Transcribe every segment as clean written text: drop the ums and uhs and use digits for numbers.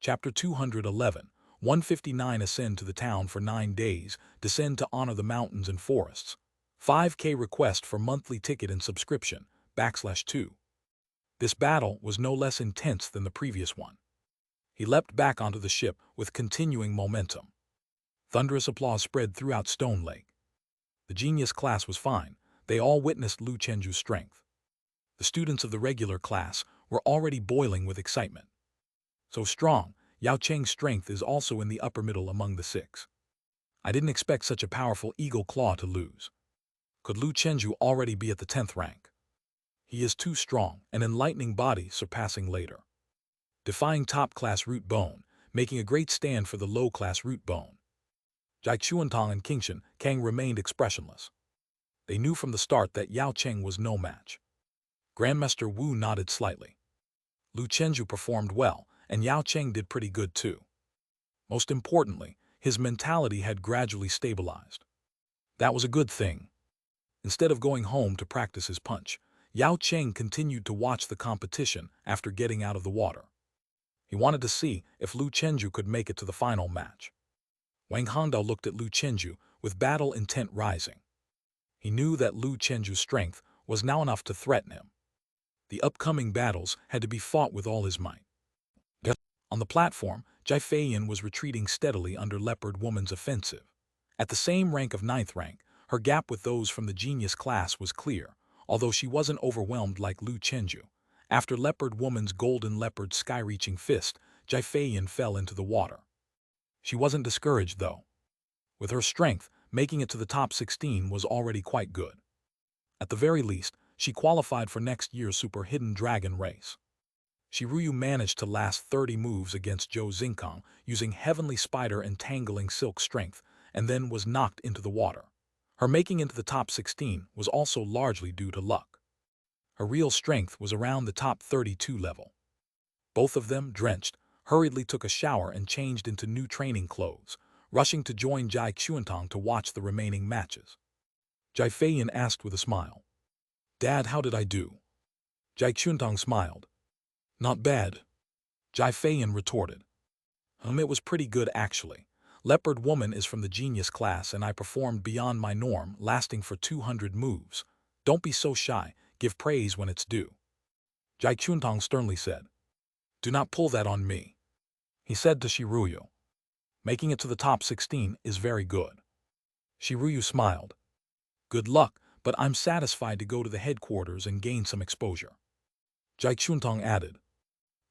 Chapter 211, 159 Ascend to the town for 9 days, descend to honor the mountains and forests. 5K request for monthly ticket and subscription, /2. This battle was no less intense than the previous one. He leapt back onto the ship with continuing momentum. Thunderous applause spread throughout Stone Lake. The genius class was fine. They all witnessed Lu Chenju's strength. The students of the regular class were already boiling with excitement. So strong, Yao Cheng's strength is also in the upper middle among the 6. I didn't expect such a powerful eagle claw to lose. Could Lu Chenju already be at the 10th rank? He is too strong, an enlightening body surpassing later. Defying top-class root bone, making a great stand for the low-class root bone. Jai Chuantong and Kingshan Kang remained expressionless. They knew from the start that Yao Cheng was no match. Grandmaster Wu nodded slightly. Lu Chenju performed well, and Yao Cheng did pretty good too. Most importantly, his mentality had gradually stabilized. That was a good thing. Instead of going home to practice his punch, Yao Cheng continued to watch the competition after getting out of the water. He wanted to see if Lu Chenju could make it to the final match. Wang Hongdao looked at Lu Chenju with battle intent rising. He knew that Lu Chenju's strength was now enough to threaten him. The upcoming battles had to be fought with all his might. On the platform, Jai Feiyan was retreating steadily under Leopard Woman's offensive. At the same rank of 9th rank, her gap with those from the genius class was clear, although she wasn't overwhelmed like Lu Chenju. After Leopard Woman's golden leopard sky-reaching fist, Jai Feiyan fell into the water. She wasn't discouraged, though. With her strength, making it to the top 16 was already quite good. At the very least, she qualified for next year's Super Hidden Dragon race. Shiruyu managed to last 30 moves against Zhou Xingkang using Heavenly Spider entangling silk strength, and then was knocked into the water. Her making into the top 16 was also largely due to luck. Her real strength was around the top 32 level. Both of them, drenched, hurriedly took a shower and changed into new training clothes, rushing to join Jai Chuantong to watch the remaining matches. Jai Feiyan asked with a smile, "Dad, how did I do?" Jai Chuantong smiled. "Not bad," Jai Feiyan retorted. It was pretty good actually. Leopard Woman is from the genius class and I performed beyond my norm, lasting for 200 moves. Don't be so shy, give praise when it's due. Jai Chuantong sternly said. "Do not pull that on me," he said to Shiruyu. "Making it to the top 16 is very good." Shiruyu smiled. "Good luck, but I'm satisfied to go to the headquarters and gain some exposure." Jai Chuantong added.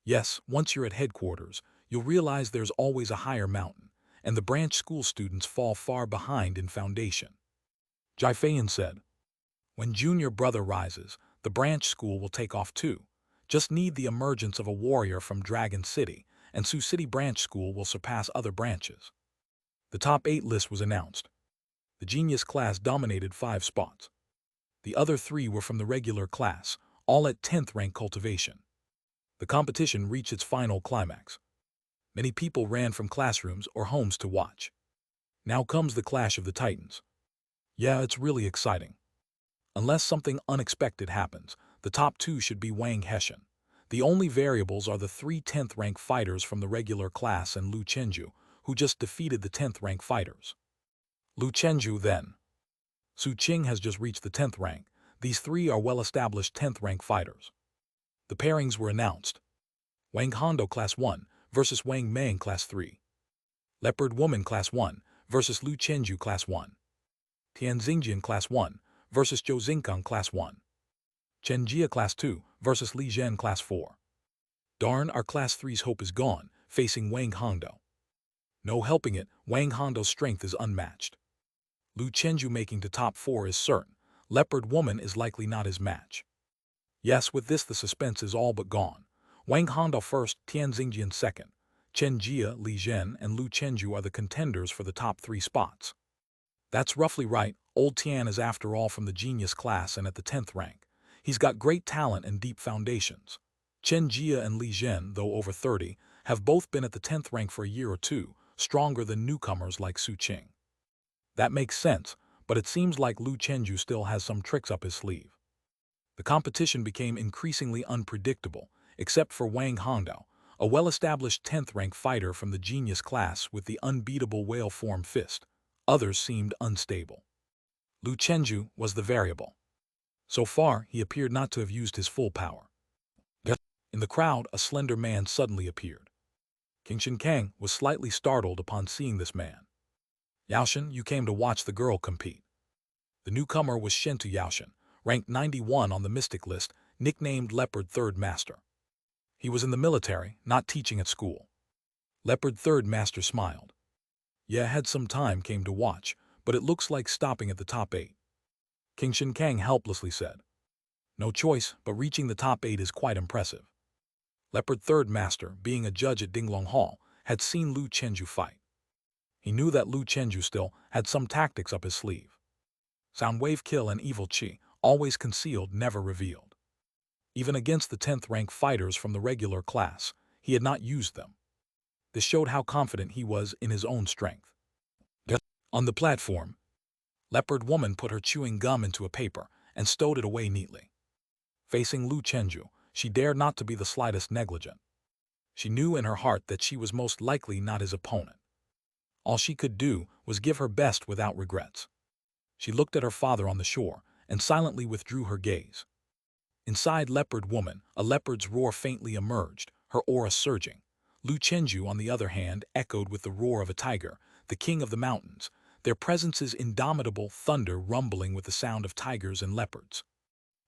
"Yes, once you're at headquarters, you'll realize there's always a higher mountain, and the branch school students fall far behind in foundation." Jai Feiyan said. "When junior brother rises, the branch school will take off too. Just need the emergence of a warrior from Dragon City, and Sioux City Branch School will surpass other branches." The top 8 list was announced. The genius class dominated 5 spots. The other 3 were from the regular class, all at 10th rank cultivation. The competition reached its final climax. Many people ran from classrooms or homes to watch. Now comes the clash of the titans. Yeah, it's really exciting. Unless something unexpected happens, the top 2 should be Wang Heshan. The only variables are the 3 10th rank fighters from the regular class and Lu Chenju, who just defeated the 10th rank fighters. Lu Chenju then. Su Qing has just reached the 10th rank. These 3 are well-established 10th rank fighters. The pairings were announced. Wang Hondo Class 1 versus Wang Meng Class 3. Leopard Woman Class 1 versus Lu Chenju Class 1. Tian Xingjian Class 1 versus Zhou Xingkang Class 1. Chen Jia Class 2 versus Li Zhen Class 4. Darn, our Class 3's hope is gone, facing Wang Hongdao. No helping it, Wang Hongdao's strength is unmatched. Lu Chenju making to top 4 is certain. Leopard Woman is likely not his match. Yes, with this the suspense is all but gone. Wang Hongdao first, Tian Xingjian second. Chen Jia, Li Zhen, and Lu Chenju are the contenders for the top 3 spots. That's roughly right. Old Tian is after all from the genius class and at the 10th rank. He's got great talent and deep foundations. Chen Jia and Li Zhen, though over 30, have both been at the 10th rank for a year or two, stronger than newcomers like Su Qing. That makes sense, but it seems like Lu Chenju still has some tricks up his sleeve. The competition became increasingly unpredictable, except for Wang Hongdao. a well-established 10th-rank fighter from the genius class with the unbeatable whale-form fist. Others seemed unstable. Lu Chenju was the variable. So far, he appeared not to have used his full power. In the crowd, a slender man suddenly appeared. King Shinkang was slightly startled upon seeing this man. Yaoshan, you came to watch the girl compete. The newcomer was Shentu Yaoshan, ranked 91 on the mystic list, nicknamed Leopard Third Master. He was in the military, not teaching at school. Leopard Third Master smiled. Yeah, had some time came to watch, but it looks like stopping at the top 8. King Shinkang helplessly said. No choice, but reaching the top 8 is quite impressive. Leopard Third Master, being a judge at Dinglong Hall, had seen Lu Chenju fight. He knew that Lu Chenju still had some tactics up his sleeve. Soundwave kill and evil chi, always concealed, never revealed. Even against the 10th-rank fighters from the regular class, he had not used them. This showed how confident he was in his own strength. On the platform, Leopard Woman put her chewing gum into a paper and stowed it away neatly. Facing Lu Chenju, she dared not to be the slightest negligent. She knew in her heart that she was most likely not his opponent. All she could do was give her best without regrets. She looked at her father on the shore and silently withdrew her gaze. Inside Leopard Woman, a leopard's roar faintly emerged, her aura surging. Lu Chenju, on the other hand, echoed with the roar of a tiger, the king of the mountains, their presence's indomitable thunder rumbling with the sound of tigers and leopards.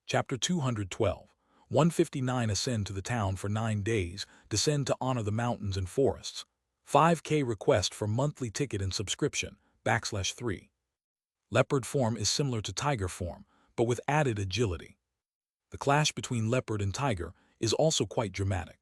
Chapter 212. 159 Ascend to the town for 9 days, descend to honor the mountains and forests. 5K request for monthly ticket and subscription, /3. Leopard form is similar to tiger form, but with added agility. The clash between leopard and tiger is also quite dramatic.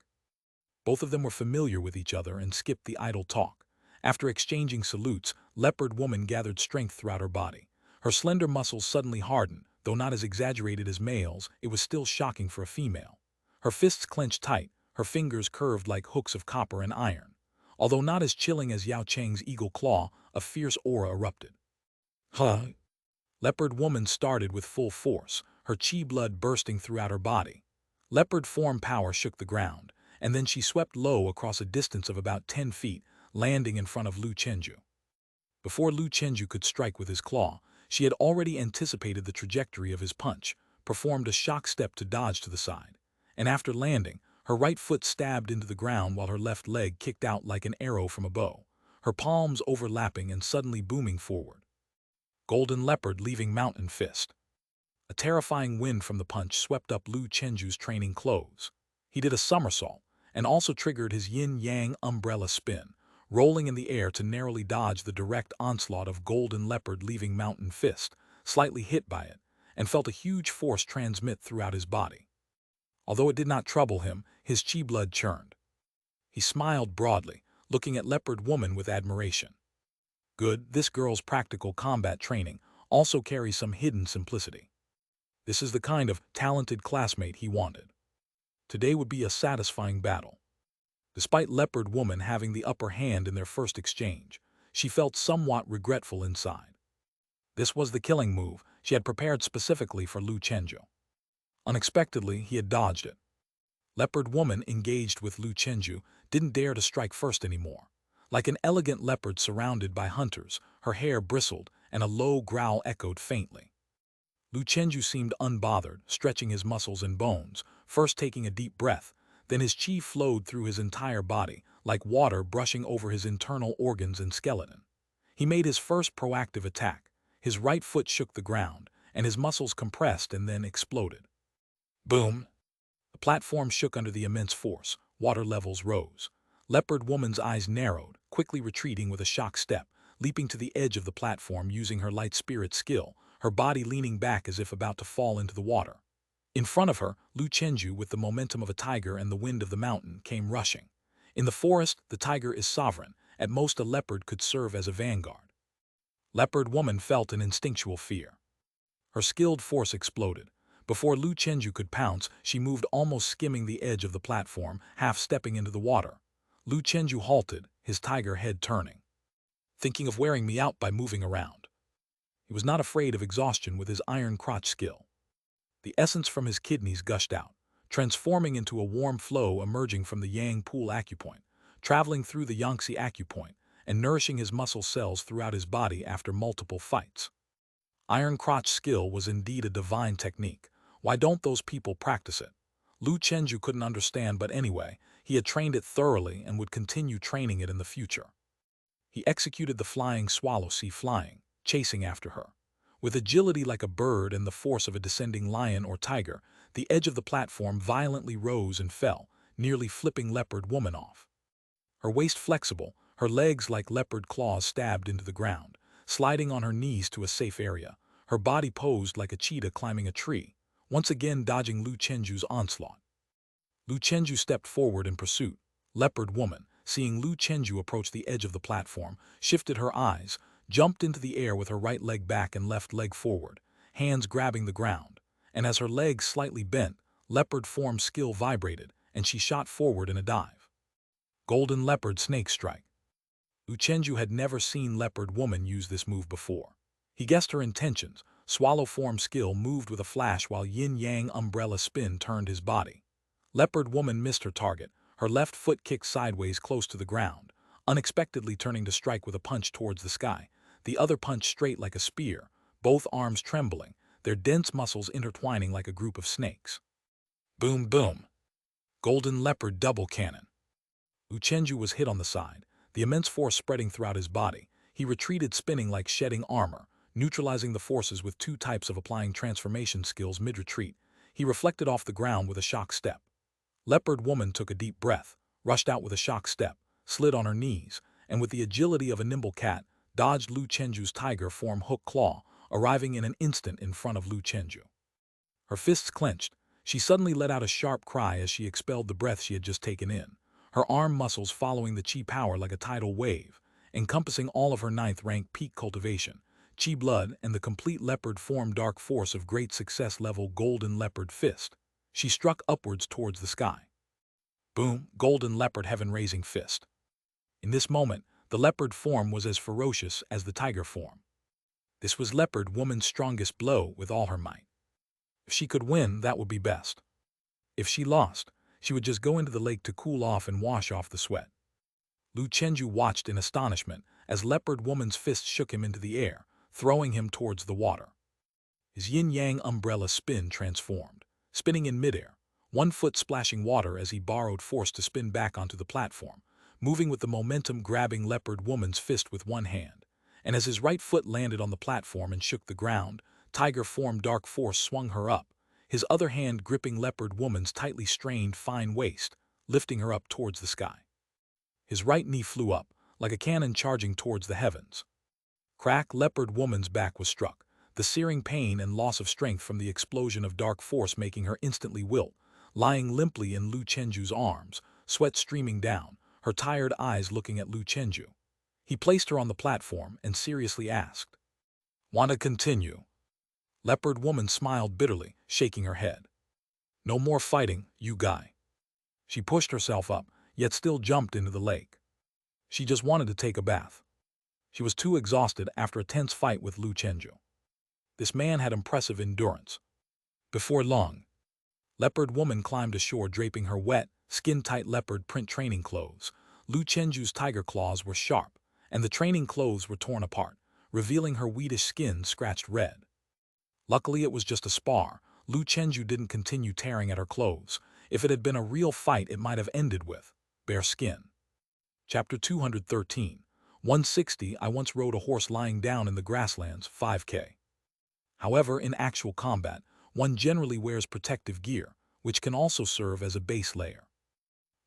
Both of them were familiar with each other and skipped the idle talk. After exchanging salutes, Leopard Woman gathered strength throughout her body. Her slender muscles suddenly hardened. Though not as exaggerated as males, it was still shocking for a female. Her fists clenched tight, her fingers curved like hooks of copper and iron. Although not as chilling as Yao Cheng's eagle claw, a fierce aura erupted. Huh? Leopard Woman started with full force, her chi blood bursting throughout her body. Leopard form power shook the ground, and then she swept low across a distance of about 10 feet, landing in front of Lu Chenju. Before Lu Chenju could strike with his claw, she had already anticipated the trajectory of his punch, performed a shock step to dodge to the side, and after landing, her right foot stabbed into the ground while her left leg kicked out like an arrow from a bow, her palms overlapping and suddenly booming forward. Golden Leopard leaving mountain fist. A terrifying wind from the punch swept up Lu Chenju's training clothes. He did a somersault, and also triggered his yin-yang umbrella spin, rolling in the air to narrowly dodge the direct onslaught of Golden Leopard leaving mountain fist, slightly hit by it, and felt a huge force transmit throughout his body. Although it did not trouble him, his chi blood churned. He smiled broadly, looking at Leopard Woman with admiration. Good, this girl's practical combat training also carries some hidden simplicity. This is the kind of talented classmate he wanted. Today would be a satisfying battle. Despite Leopard Woman having the upper hand in their first exchange, she felt somewhat regretful inside. This was the killing move she had prepared specifically for Lu Chenju. Unexpectedly, he had dodged it. Leopard Woman, engaged with Lu Chenju, didn't dare to strike first anymore. Like an elegant leopard surrounded by hunters, her hair bristled and a low growl echoed faintly. Lu Chenju seemed unbothered, stretching his muscles and bones, first taking a deep breath. Then his chi flowed through his entire body, like water brushing over his internal organs and skeleton. He made his first proactive attack. His right foot shook the ground, and his muscles compressed and then exploded. Boom! The platform shook under the immense force. Water levels rose. Leopard Woman's eyes narrowed, quickly retreating with a shock step, leaping to the edge of the platform using her light spirit skill, her body leaning back as if about to fall into the water. In front of her, Lu Chenju, with the momentum of a tiger and the wind of the mountain, came rushing. In the forest, the tiger is sovereign. At most, a leopard could serve as a vanguard. Leopard Woman felt an instinctual fear. Her skilled force exploded. Before Lu Chenju could pounce, she moved almost skimming the edge of the platform, half stepping into the water. Lu Chenju halted, his tiger head turning. Thinking of wearing me out by moving around. He was not afraid of exhaustion with his iron crotch skill. The essence from his kidneys gushed out, transforming into a warm flow emerging from the Yang Pool acupoint, traveling through the Yangtze acupoint, and nourishing his muscle cells throughout his body after multiple fights. Iron crotch skill was indeed a divine technique. Why don't those people practice it? Lu Chenju couldn't understand, but anyway, he had trained it thoroughly and would continue training it in the future. He executed the flying swallow sea flying, chasing after her. With agility like a bird and the force of a descending lion or tiger, the edge of the platform violently rose and fell, nearly flipping leopard woman off. Her waist flexible, her legs like leopard claws stabbed into the ground, sliding on her knees to a safe area, her body posed like a cheetah climbing a tree, once again dodging Lu Chenju's onslaught. Lu Chenju stepped forward in pursuit. Leopard woman, seeing Lu Chenju approach the edge of the platform, shifted her eyes, jumped into the air with her right leg back and left leg forward, hands grabbing the ground, and as her legs slightly bent, leopard form skill vibrated, and she shot forward in a dive. Golden leopard snake strike. Lu Chenju had never seen leopard woman use this move before. He guessed her intentions. Swallow form skill moved with a flash while yin-yang umbrella spin turned his body. Leopard woman missed her target. Her left foot kicked sideways close to the ground, unexpectedly turning to strike with a punch towards the sky, the other punch straight like a spear, both arms trembling, their dense muscles intertwining like a group of snakes. Boom boom. Golden leopard double cannon. Lu Chenju was hit on the side, the immense force spreading throughout his body. He retreated spinning like shedding armor, neutralizing the forces with two types of applying transformation skills mid-retreat. He reflected off the ground with a shock step. Leopard woman took a deep breath, rushed out with a shock step, slid on her knees, and with the agility of a nimble cat, dodged Lu Chenju's tiger form hook claw, arriving in an instant in front of Lu Chenju. Her fists clenched. She suddenly let out a sharp cry as she expelled the breath she had just taken in, her arm muscles following the chi power like a tidal wave, encompassing all of her 9th rank peak cultivation, chi blood, and the complete leopard form dark force of great success level golden leopard fist. She struck upwards towards the sky. Boom, golden leopard heaven-raising fist. In this moment, the leopard form was as ferocious as the tiger form. This was leopard woman's strongest blow with all her might. If she could win, that would be best. If she lost, she would just go into the lake to cool off and wash off the sweat. Lu Chenju watched in astonishment as leopard woman's fist shook him into the air, throwing him towards the water. His yin-yang umbrella spin transformed, spinning in midair, one foot splashing water as he borrowed force to spin back onto the platform, moving with the momentum grabbing leopard woman's fist with one hand, and as his right foot landed on the platform and shook the ground, tiger form dark force swung her up, his other hand gripping leopard woman's tightly strained fine waist, lifting her up towards the sky. His right knee flew up, like a cannon charging towards the heavens. Crack, leopard woman's back was struck, the searing pain and loss of strength from the explosion of dark force making her instantly wilt, lying limply in Lu Chenju's arms, sweat streaming down, her tired eyes looking at Lu Chenju. He placed her on the platform and seriously asked, "Want to continue?" Leopard woman smiled bitterly, shaking her head. "No more fighting, you guy." She pushed herself up, yet still jumped into the lake. She just wanted to take a bath. She was too exhausted after a tense fight with Lu Chenju. This man had impressive endurance. Before long, leopard woman climbed ashore draping her wet, skin-tight leopard print training clothes. Lu Chenju's tiger claws were sharp, and the training clothes were torn apart, revealing her wheatish skin scratched red. Luckily it was just a spar. Lu Chenju didn't continue tearing at her clothes. If it had been a real fight it might have ended with bare skin. Chapter 213. 160 I once rode a horse lying down in the grasslands, 5K. However, in actual combat, one generally wears protective gear, which can also serve as a base layer.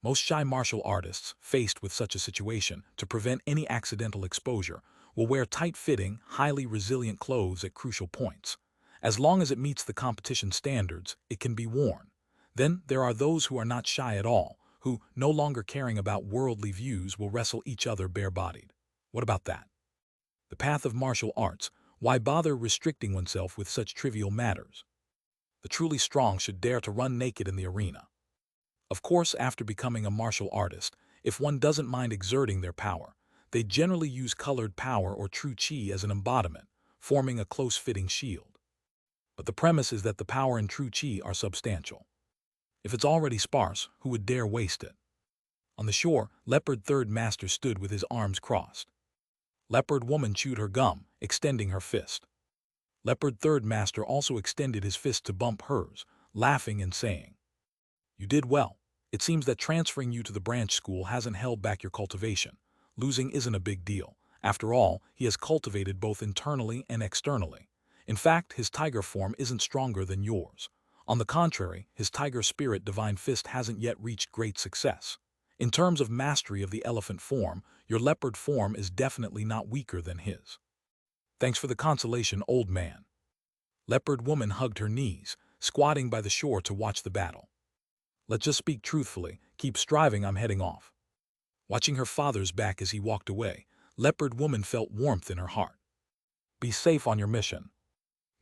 Most shy martial artists, faced with such a situation, to prevent any accidental exposure, will wear tight-fitting, highly resilient clothes at crucial points. As long as it meets the competition standards, it can be worn. Then there are those who are not shy at all, who, no longer caring about worldly views, will wrestle each other bare-bodied. What about that? The path of martial arts, why bother restricting oneself with such trivial matters? The truly strong should dare to run naked in the arena. Of course, after becoming a martial artist, if one doesn't mind exerting their power, they generally use colored power or true chi as an embodiment, forming a close-fitting shield. But the premise is that the power and true chi are substantial. If it's already sparse, who would dare waste it? On the shore, leopard third master stood with his arms crossed. Leopard woman chewed her gum, extending her fist. Leopard third master also extended his fist to bump hers, laughing and saying, "You did well. It seems that transferring you to the branch school hasn't held back your cultivation. Losing isn't a big deal. After all, he has cultivated both internally and externally. In fact, his tiger form isn't stronger than yours. On the contrary, his tiger spirit divine fist hasn't yet reached great success. In terms of mastery of the elephant form, your leopard form is definitely not weaker than his." "Thanks for the consolation, old man." Leopard woman hugged her knees, squatting by the shore to watch the battle. "Let's just speak truthfully. Keep striving, I'm heading off." Watching her father's back as he walked away, leopard woman felt warmth in her heart. "Be safe on your mission."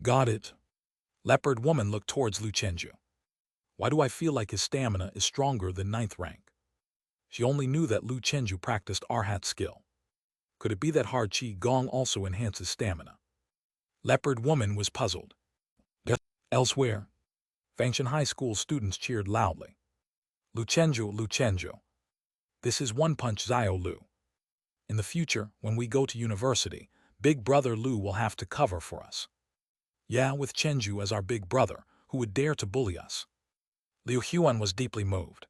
"Got it." Leopard woman looked towards Lu Chenju. "Why do I feel like his stamina is stronger than 9th rank?" She only knew that Lu Chenju practiced Arhat skill. Could it be that hard Qi Gong also enhances stamina? Leopard woman was puzzled. Elsewhere, Fangshan High School students cheered loudly. "Lu Chenju, Lu Chenju. This is One Punch Xiao Lu. In the future, when we go to university, Big Brother Lu will have to cover for us. Yeah, with Chenju as our big brother, who would dare to bully us?" Liu Huan was deeply moved.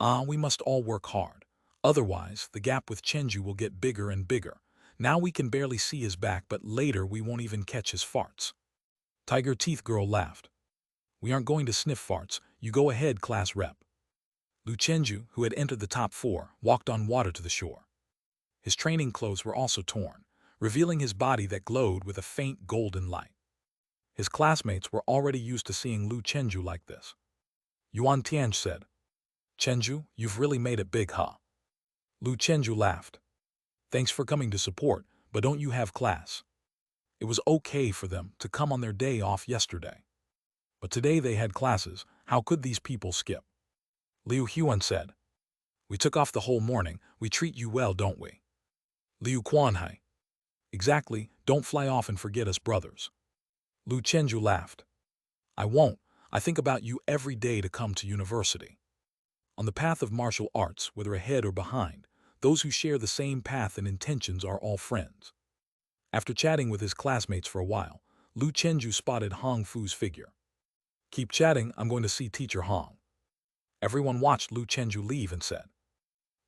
We must all work hard. Otherwise, the gap with Chenju will get bigger and bigger. Now we can barely see his back, but later we won't even catch his farts. Tiger Teeth Girl laughed. "We aren't going to sniff farts. You go ahead, class rep." Lu Chenju, who had entered the top 4, walked on water to the shore. His training clothes were also torn, revealing his body that glowed with a faint golden light. His classmates were already used to seeing Lu Chenju like this. Yuan Tianj said, "Chenju, you've really made it big, huh?" Lu Chenju laughed. "Thanks for coming to support, but don't you have class?" It was okay for them to come on their day off yesterday. But today they had classes. How could these people skip? Liu Huan said, "We took off the whole morning. We treat you well, don't we?" Liu Quanhai. "Exactly, don't fly off and forget us brothers." Lu Chenju laughed. "I won't. I think about you every day to come to university." On the path of martial arts, whether ahead or behind, those who share the same path and intentions are all friends. After chatting with his classmates for a while, Lu Chenju spotted Hong Fu's figure. "Keep chatting, I'm going to see Teacher Hong." Everyone watched Lu Chenju leave and said,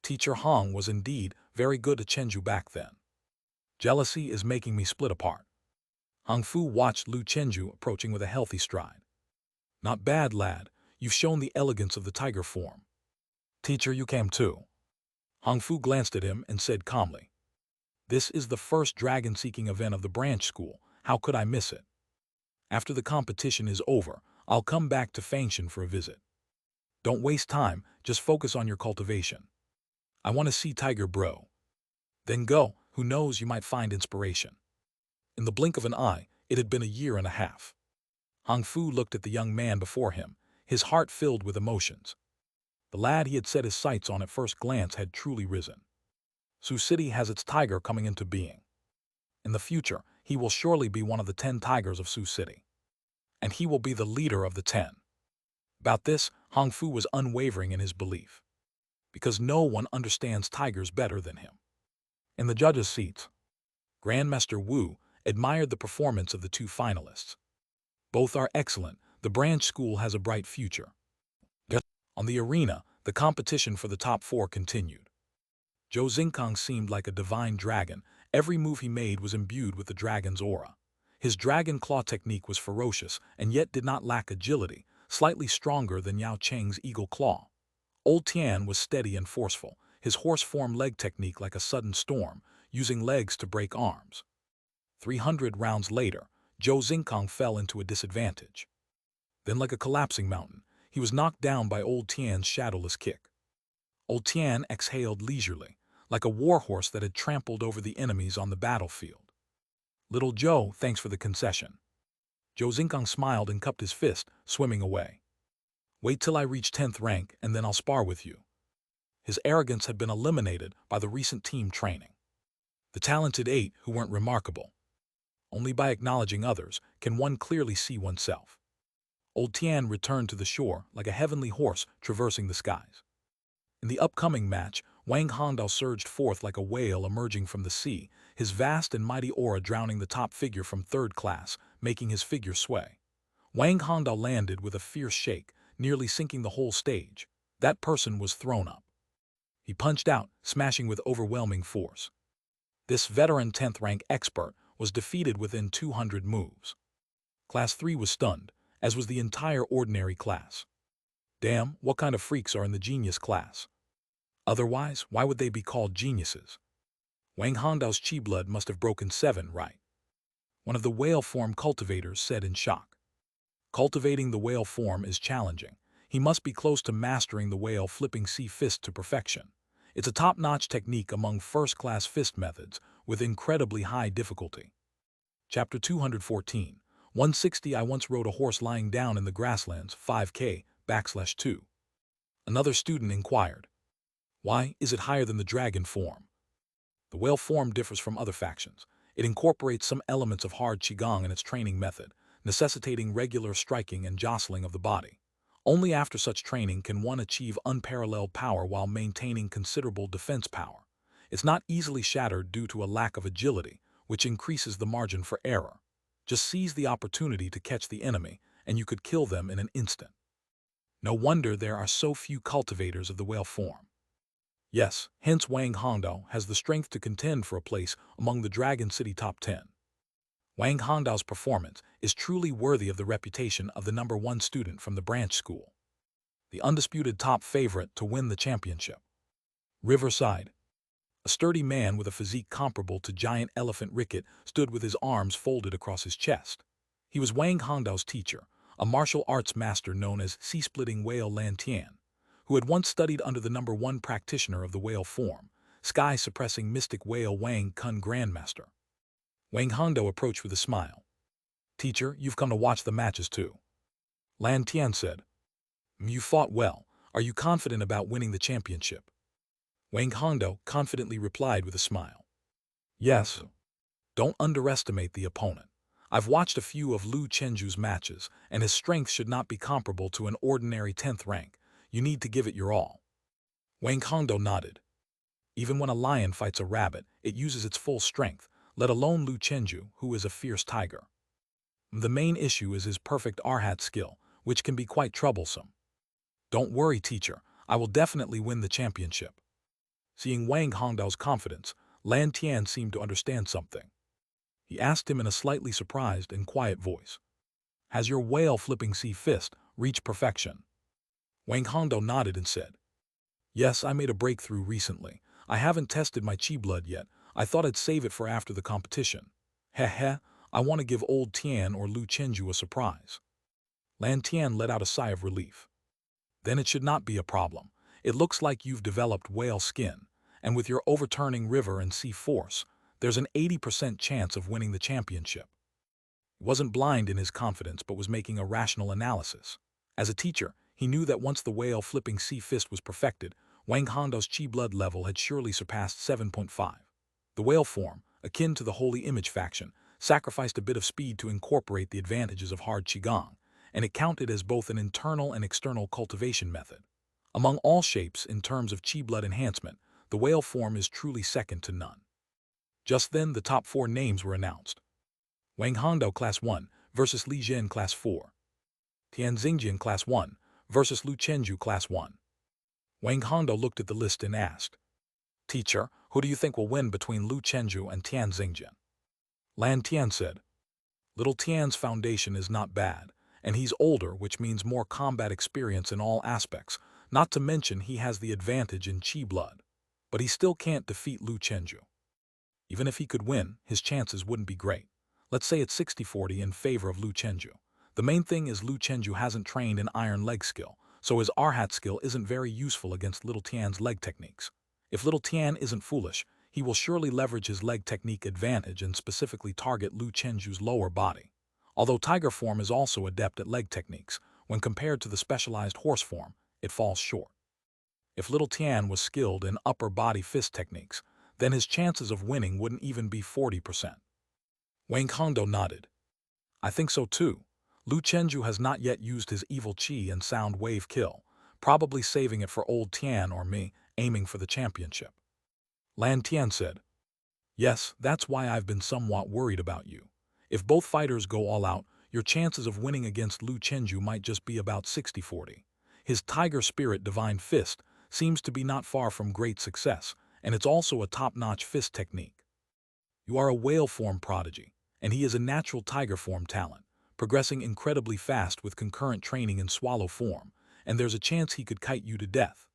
Teacher Hong was indeed very good at Chenju back then. Jealousy is making me split apart. Hong Fu watched Lu Chenju approaching with a healthy stride. "Not bad, lad. You've shown the elegance of the tiger form." "Teacher, you came too." Hong Fu glanced at him and said calmly, "This is the first dragon-seeking event of the branch school. How could I miss it? After the competition is over, I'll come back to Fangshan for a visit. Don't waste time, just focus on your cultivation. I want to see Tiger Bro. Then go, who knows, you might find inspiration." In the blink of an eye, it had been a year and a half. Hong Fu looked at the young man before him, his heart filled with emotions. The lad he had set his sights on at first glance had truly risen. Sioux City has its tiger coming into being. In the future, he will surely be one of the 10 tigers of Sioux City. And he will be the leader of the 10. About this, Hong Fu was unwavering in his belief. Because no one understands tigers better than him. In the judges' seats, Grandmaster Wu admired the performance of the 2 finalists. Both are excellent. The branch school has a bright future. On the arena, the competition for the top 4 continued. Zhou Xingkang seemed like a divine dragon. Every move he made was imbued with the dragon's aura. His dragon claw technique was ferocious and yet did not lack agility, slightly stronger than Yao Cheng's eagle claw. Old Tian was steady and forceful, his horse-form leg technique like a sudden storm, using legs to break arms. 300 rounds later, Zhou Xingkang fell into a disadvantage. Then, like a collapsing mountain, he was knocked down by Old Tian's shadowless kick. Old Tian exhaled leisurely, like a warhorse that had trampled over the enemies on the battlefield. "Little Zhou, thanks for the concession." Zhou Xingkang smiled and cupped his fist, swimming away. "Wait till I reach 10th rank and then I'll spar with you." His arrogance had been eliminated by the recent team training. The talented 8 who weren't remarkable. Only by acknowledging others can one clearly see oneself. Old Tian returned to the shore like a heavenly horse traversing the skies. In the upcoming match, Wang Hongdao surged forth like a whale emerging from the sea, his vast and mighty aura drowning the top figure from third class, making his figure sway. Wang Hongdao landed with a fierce shake, nearly sinking the whole stage. That person was thrown up. He punched out, smashing with overwhelming force. This veteran 10th rank expert was defeated within 200 moves. Class 3 was stunned, as was the entire ordinary class. Damn, what kind of freaks are in the genius class? Otherwise, why would they be called geniuses? Wang Hongdao's chi blood must have broken 7, right? One of the whale form cultivators said in shock. Cultivating the whale form is challenging. He must be close to mastering the whale flipping sea fist to perfection. It's a top-notch technique among first-class fist methods, with incredibly high difficulty. Chapter 214. 160 I once rode a horse lying down in the grasslands, 5K/2. Another student inquired. Why is it higher than the dragon form? The whale form differs from other factions. It incorporates some elements of hard qigong in its training method, necessitating regular striking and jostling of the body. Only after such training can one achieve unparalleled power while maintaining considerable defense power. It's not easily shattered due to a lack of agility, which increases the margin for error. Just seize the opportunity to catch the enemy, and you could kill them in an instant. No wonder there are so few cultivators of the whale form. Yes, hence Wang Hongdao has the strength to contend for a place among the Dragon City top 10. Wang Hongdao's performance is truly worthy of the reputation of the #1 student from the branch school. The undisputed top favorite to win the championship. Riverside. A sturdy man with a physique comparable to giant elephant Ricket stood with his arms folded across his chest. He was Wang Hongdao's teacher, a martial arts master known as sea-splitting whale Lan Tian, who had once studied under the #1 practitioner of the whale form, sky-suppressing mystic whale Wang Kun Grandmaster. Wang Hongdao approached with a smile. Teacher, you've come to watch the matches too. Lan Tian said. You fought well. Are you confident about winning the championship? Wang Hongdao confidently replied with a smile. Yes. Don't underestimate the opponent. I've watched a few of Lu Chenju's matches, and his strength should not be comparable to an ordinary 10th rank. You need to give it your all. Wang Hongdao nodded. Even when a lion fights a rabbit, it uses its full strength, let alone Lu Chenju, who is a fierce tiger. The main issue is his perfect arhat skill, which can be quite troublesome. Don't worry, teacher. I will definitely win the championship. Seeing Wang Hongdao's confidence, Lan Tian seemed to understand something. He asked him in a slightly surprised and quiet voice. Has your whale-flipping sea fist reached perfection? Wang Hongdao nodded and said, Yes, I made a breakthrough recently. I haven't tested my chi blood yet. I thought I'd save it for after the competition. Heh, I want to give old Tian or Lu Chenju a surprise. Lan Tian let out a sigh of relief. Then it should not be a problem. It looks like you've developed whale skin, and with your overturning river and sea force, there's an 80% chance of winning the championship. He wasn't blind in his confidence but was making a rational analysis. As a teacher, he knew that once the whale-flipping sea fist was perfected, Wang Hongdao's chi blood level had surely surpassed 7.5. The whale form, akin to the Holy Image faction, sacrificed a bit of speed to incorporate the advantages of hard qigong, and it counted as both an internal and external cultivation method. Among all shapes in terms of chi blood enhancement, the whale form is truly second to none. Just then, the top 4 names were announced. Wang Hongdao Class 1 versus Li Zhen Class 4. Tian Xingjian Class 1 versus Lu Chenju Class 1. Wang Hongdao looked at the list and asked, Teacher, who do you think will win between Lu Chenju and Tian Xingjian? Lan Tian said, Little Tian's foundation is not bad, and he's older, which means more combat experience in all aspects, not to mention he has the advantage in chi blood. But he still can't defeat Lu Chenju. Even if he could win, his chances wouldn't be great. Let's say it's 60-40 in favor of Lu Chenju. The main thing is Lu Chenju hasn't trained in iron leg skill, so his arhat skill isn't very useful against Little Tian's leg techniques. If Little Tian isn't foolish, he will surely leverage his leg technique advantage and specifically target Lu Chenju's lower body. Although tiger form is also adept at leg techniques, when compared to the specialized horse form, it falls short. If Little Tian was skilled in upper body fist techniques, then his chances of winning wouldn't even be 40%. Wang Hongdao nodded. I think so too. Lu Chenju has not yet used his evil chi and sound wave kill, probably saving it for old Tian or me, aiming for the championship. Lan Tian said, "Yes, that's why I've been somewhat worried about you. If both fighters go all out, your chances of winning against Lu Chenju might just be about 60-40. His Tiger Spirit Divine Fist seems to be not far from great success, and it's also a top-notch fist technique. You are a whale form prodigy, and he is a natural tiger form talent, progressing incredibly fast with concurrent training in swallow form, and there's a chance he could kite you to death.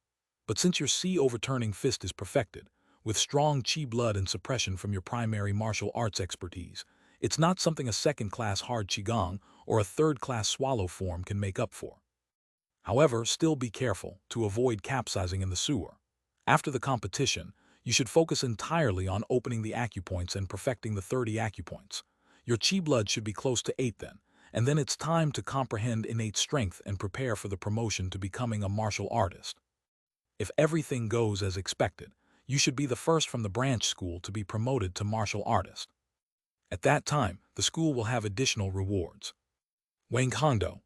But since your sea overturning fist is perfected, with strong chi blood and suppression from your primary martial arts expertise, it's not something a second-class hard qigong or a third-class swallow form can make up for. However, still be careful to avoid capsizing in the sewer. After the competition, you should focus entirely on opening the acupoints and perfecting the 30 acupoints. Your chi blood should be close to 8 then, and then it's time to comprehend innate strength and prepare for the promotion to becoming a martial artist. If everything goes as expected, you should be the first from the branch school to be promoted to martial artist. At that time, the school will have additional rewards. Wang Hongdo.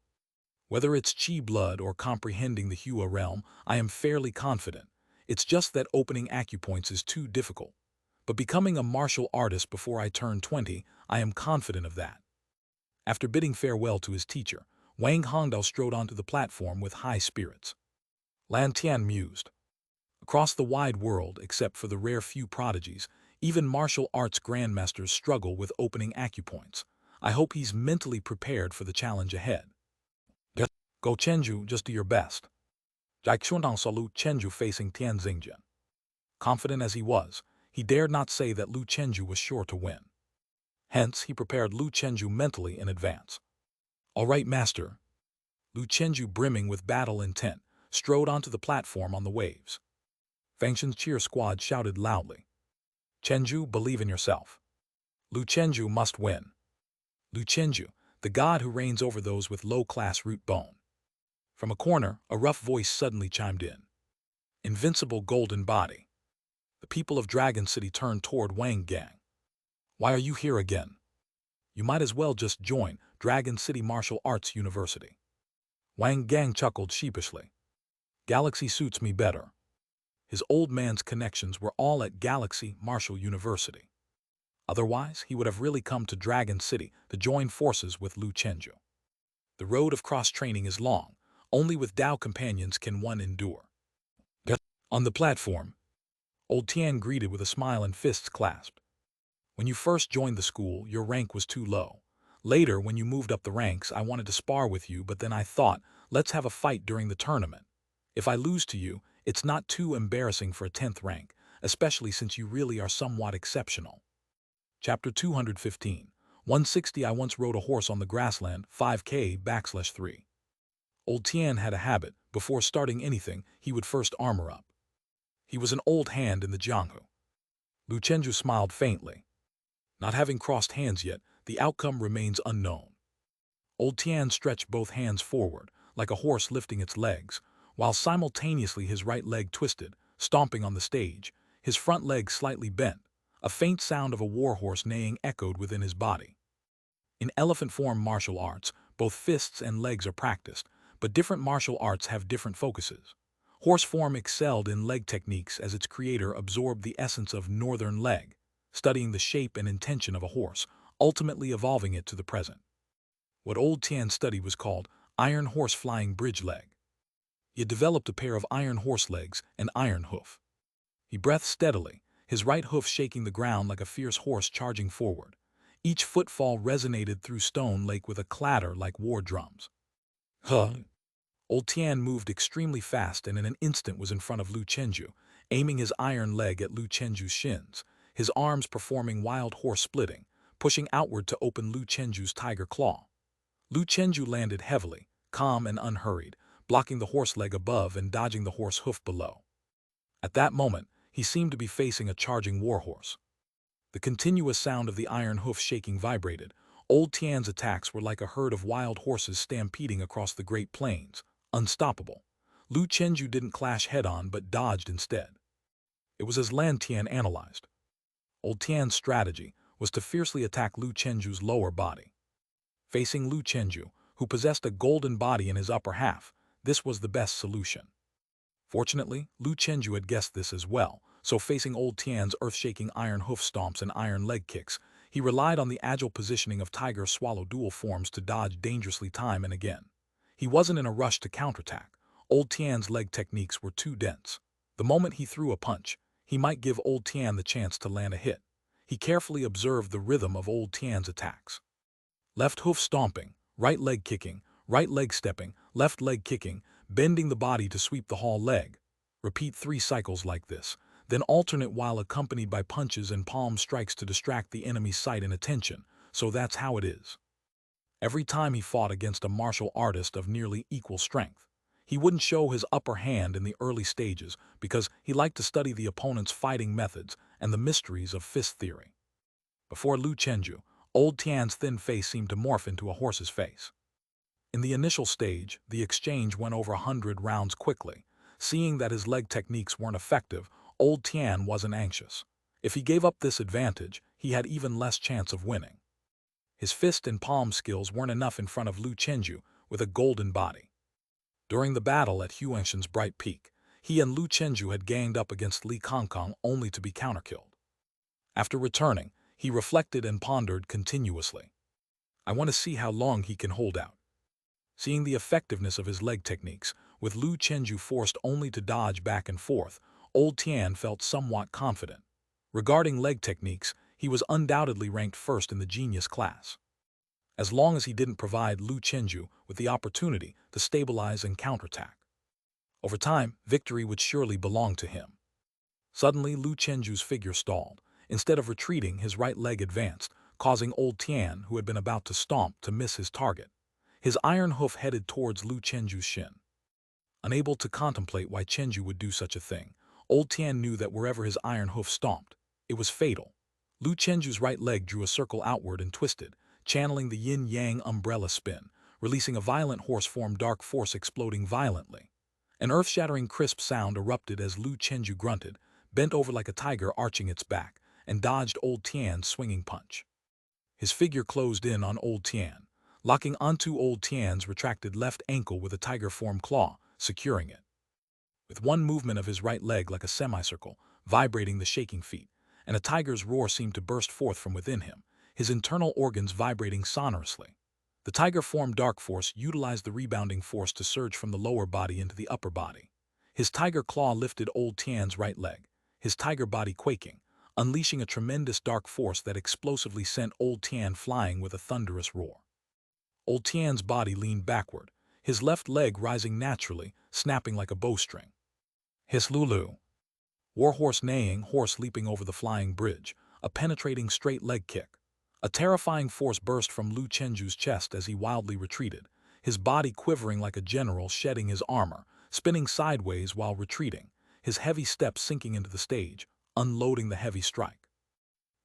Whether it's chi blood or comprehending the Hua realm, I am fairly confident. It's just that opening acupoints is too difficult. But becoming a martial artist before I turn 20, I am confident of that. After bidding farewell to his teacher, Wang Hongdao strode onto the platform with high spirits. Lan Tian mused. Across the wide world, except for the rare few prodigies, even martial arts grandmasters struggle with opening acupoints. I hope he's mentally prepared for the challenge ahead. Go Chenju, just do your best. Jai Xuantang saw Lu Chenju facing Tian Xingjian. Confident as he was, he dared not say that Lu Chenju was sure to win. Hence, he prepared Lu Chenju mentally in advance. All right, master. Lu Chenju, brimming with battle intent, strode onto the platform on the waves. Fengshen's cheer squad shouted loudly. Chenju, believe in yourself. Lu Chenju must win. Lu Chenju, the god who reigns over those with low-class root bone. From a corner, a rough voice suddenly chimed in. Invincible golden body. The people of Dragon City turned toward Wang Gang. Why are you here again? You might as well just join Dragon City Martial Arts University. Wang Gang chuckled sheepishly. Galaxy suits me better. His old man's connections were all at Galaxy Martial University. Otherwise, he would have really come to Dragon City to join forces with Lu Chenju. The road of cross-training is long. Only with Dao companions can one endure. On the platform, old Tian greeted with a smile and fists clasped. When you first joined the school, your rank was too low. Later, when you moved up the ranks, I wanted to spar with you, but then I thought, let's have a fight during the tournament. If I lose to you, it's not too embarrassing for a 10th rank, especially since you really are somewhat exceptional. Chapter 215. 160 I once rode a horse on the grassland, 5K/3. Old Tian had a habit. Before starting anything, he would first armor up. He was an old hand in the Jianghu. Lu Chenju smiled faintly. Not having crossed hands yet, the outcome remains unknown. Old Tian stretched both hands forward, like a horse lifting its legs, while simultaneously his right leg twisted, stomping on the stage, his front leg slightly bent. A faint sound of a warhorse neighing echoed within his body. In elephant form martial arts, both fists and legs are practiced, but different martial arts have different focuses. Horse form excelled in leg techniques as its creator absorbed the essence of northern leg, studying the shape and intention of a horse, ultimately evolving it to the present. What old Tian studied was called iron horse flying bridge leg. He had developed a pair of iron horse legs and iron hoof. He breathed steadily, his right hoof shaking the ground like a fierce horse charging forward. Each footfall resonated through Stone Lake with a clatter like war drums. Huh! Old Tian moved extremely fast and in an instant was in front of Lu Chenju, aiming his iron leg at Lu Chenju's shins, his arms performing wild horse splitting, pushing outward to open Lu Chenju's tiger claw. Lu Chenju landed heavily, calm and unhurried, blocking the horse leg above and dodging the horse hoof below. At that moment, he seemed to be facing a charging warhorse. The continuous sound of the iron hoof shaking vibrated. Old Tian's attacks were like a herd of wild horses stampeding across the Great Plains, unstoppable. Lu Chenju didn't clash head-on but dodged instead. It was as Lan Tian analyzed. Old Tian's strategy was to fiercely attack Lu Chenju's lower body. Facing Lu Chenju, who possessed a golden body in his upper half. This was the best solution. Fortunately, Lu Chenju had guessed this as well, so facing Old Tian's earth-shaking iron hoof stomps and iron leg kicks, he relied on the agile positioning of tiger swallow dual forms to dodge dangerously time and again. He wasn't in a rush to counterattack. Old Tian's leg techniques were too dense. The moment he threw a punch, he might give Old Tian the chance to land a hit. He carefully observed the rhythm of Old Tian's attacks. Left hoof stomping, right leg kicking, right leg stepping, left leg kicking, bending the body to sweep the whole leg. Repeat 3 cycles like this, then alternate while accompanied by punches and palm strikes to distract the enemy's sight and attention. So that's how it is. Every time he fought against a martial artist of nearly equal strength, he wouldn't show his upper hand in the early stages because he liked to study the opponent's fighting methods and the mysteries of fist theory. Before Lu Chenju, Old Tian's thin face seemed to morph into a horse's face. In the initial stage, the exchange went over 100 rounds quickly. Seeing that his leg techniques weren't effective, Old Tian wasn't anxious. If he gave up this advantage, he had even less chance of winning. His fist and palm skills weren't enough in front of Lu Chenju with a golden body. During the battle at Huangshan's Bright Peak, he and Lu Chenju had ganged up against Li Kongkong only to be counterkilled. After returning, he reflected and pondered continuously. I want to see how long he can hold out. Seeing the effectiveness of his leg techniques, with Lu Chenju forced only to dodge back and forth, Old Tian felt somewhat confident. Regarding leg techniques, he was undoubtedly ranked first in the genius class. As long as he didn't provide Lu Chenju with the opportunity to stabilize and counterattack. Over time, victory would surely belong to him. Suddenly, Lu Chenju's figure stalled. Instead of retreating, his right leg advanced, causing Old Tian, who had been about to stomp, to miss his target. His iron hoof headed towards Lu Chenju's shin. Unable to contemplate why Chenju would do such a thing, Old Tian knew that wherever his iron hoof stomped, it was fatal. Lu Chenju's right leg drew a circle outward and twisted, channeling the yin-yang umbrella spin, releasing a violent horse-form dark force exploding violently. An earth-shattering crisp sound erupted as Lu Chenju grunted, bent over like a tiger arching its back, and dodged Old Tian's swinging punch. His figure closed in on Old Tian, locking onto Old Tian's retracted left ankle with a tiger-form claw, securing it. With one movement of his right leg like a semicircle, vibrating the shaking feet, and a tiger's roar seemed to burst forth from within him, his internal organs vibrating sonorously. The tiger-form dark force utilized the rebounding force to surge from the lower body into the upper body. His tiger claw lifted Old Tian's right leg, his tiger body quaking, unleashing a tremendous dark force that explosively sent Old Tian flying with a thunderous roar. Old Tian's body leaned backward, his left leg rising naturally, snapping like a bowstring. Hiss Lulu. Warhorse neighing, horse leaping over the flying bridge, a penetrating straight leg kick. A terrifying force burst from Lu Chenju's chest as he wildly retreated, his body quivering like a general shedding his armor, spinning sideways while retreating, his heavy steps sinking into the stage, unloading the heavy strike.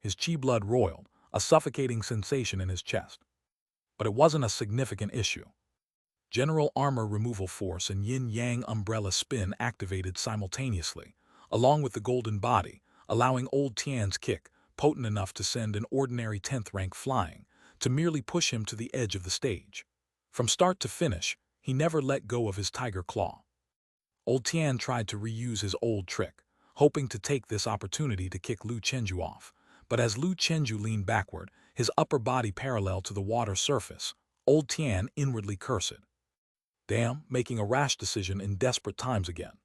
His chi blood roiled, a suffocating sensation in his chest. But it wasn't a significant issue. General armor removal force and yin-yang umbrella spin activated simultaneously, along with the golden body, allowing Old Tian's kick, potent enough to send an ordinary 10th rank flying, to merely push him to the edge of the stage. From start to finish, he never let go of his tiger claw. Old Tian tried to reuse his old trick, hoping to take this opportunity to kick Lu Chenju off, but as Lu Chenju leaned backward, his upper body parallel to the water surface, Old Tian inwardly cursed. Damn, making a rash decision in desperate times again.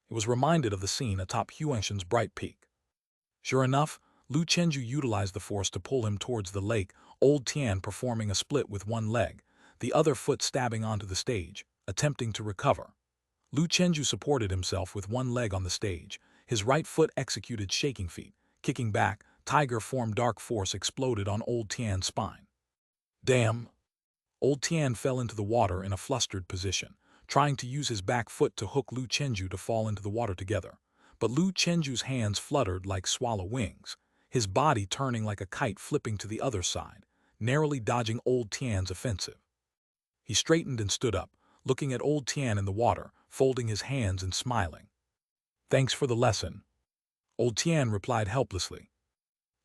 He was reminded of the scene atop Huangshan's Bright Peak. Sure enough, Lu Chenju utilized the force to pull him towards the lake, Old Tian performing a split with one leg, the other foot stabbing onto the stage, attempting to recover. Lu Chenju supported himself with one leg on the stage, his right foot executed shaking feet, kicking back, tiger-form dark force exploded on Old Tian's spine. Damn! Old Tian fell into the water in a flustered position, trying to use his back foot to hook Lu Chenju to fall into the water together. But Lu Chenju's hands fluttered like swallow wings, his body turning like a kite flipping to the other side, narrowly dodging Old Tian's offensive. He straightened and stood up, looking at Old Tian in the water, folding his hands and smiling. Thanks for the lesson. Old Tian replied helplessly.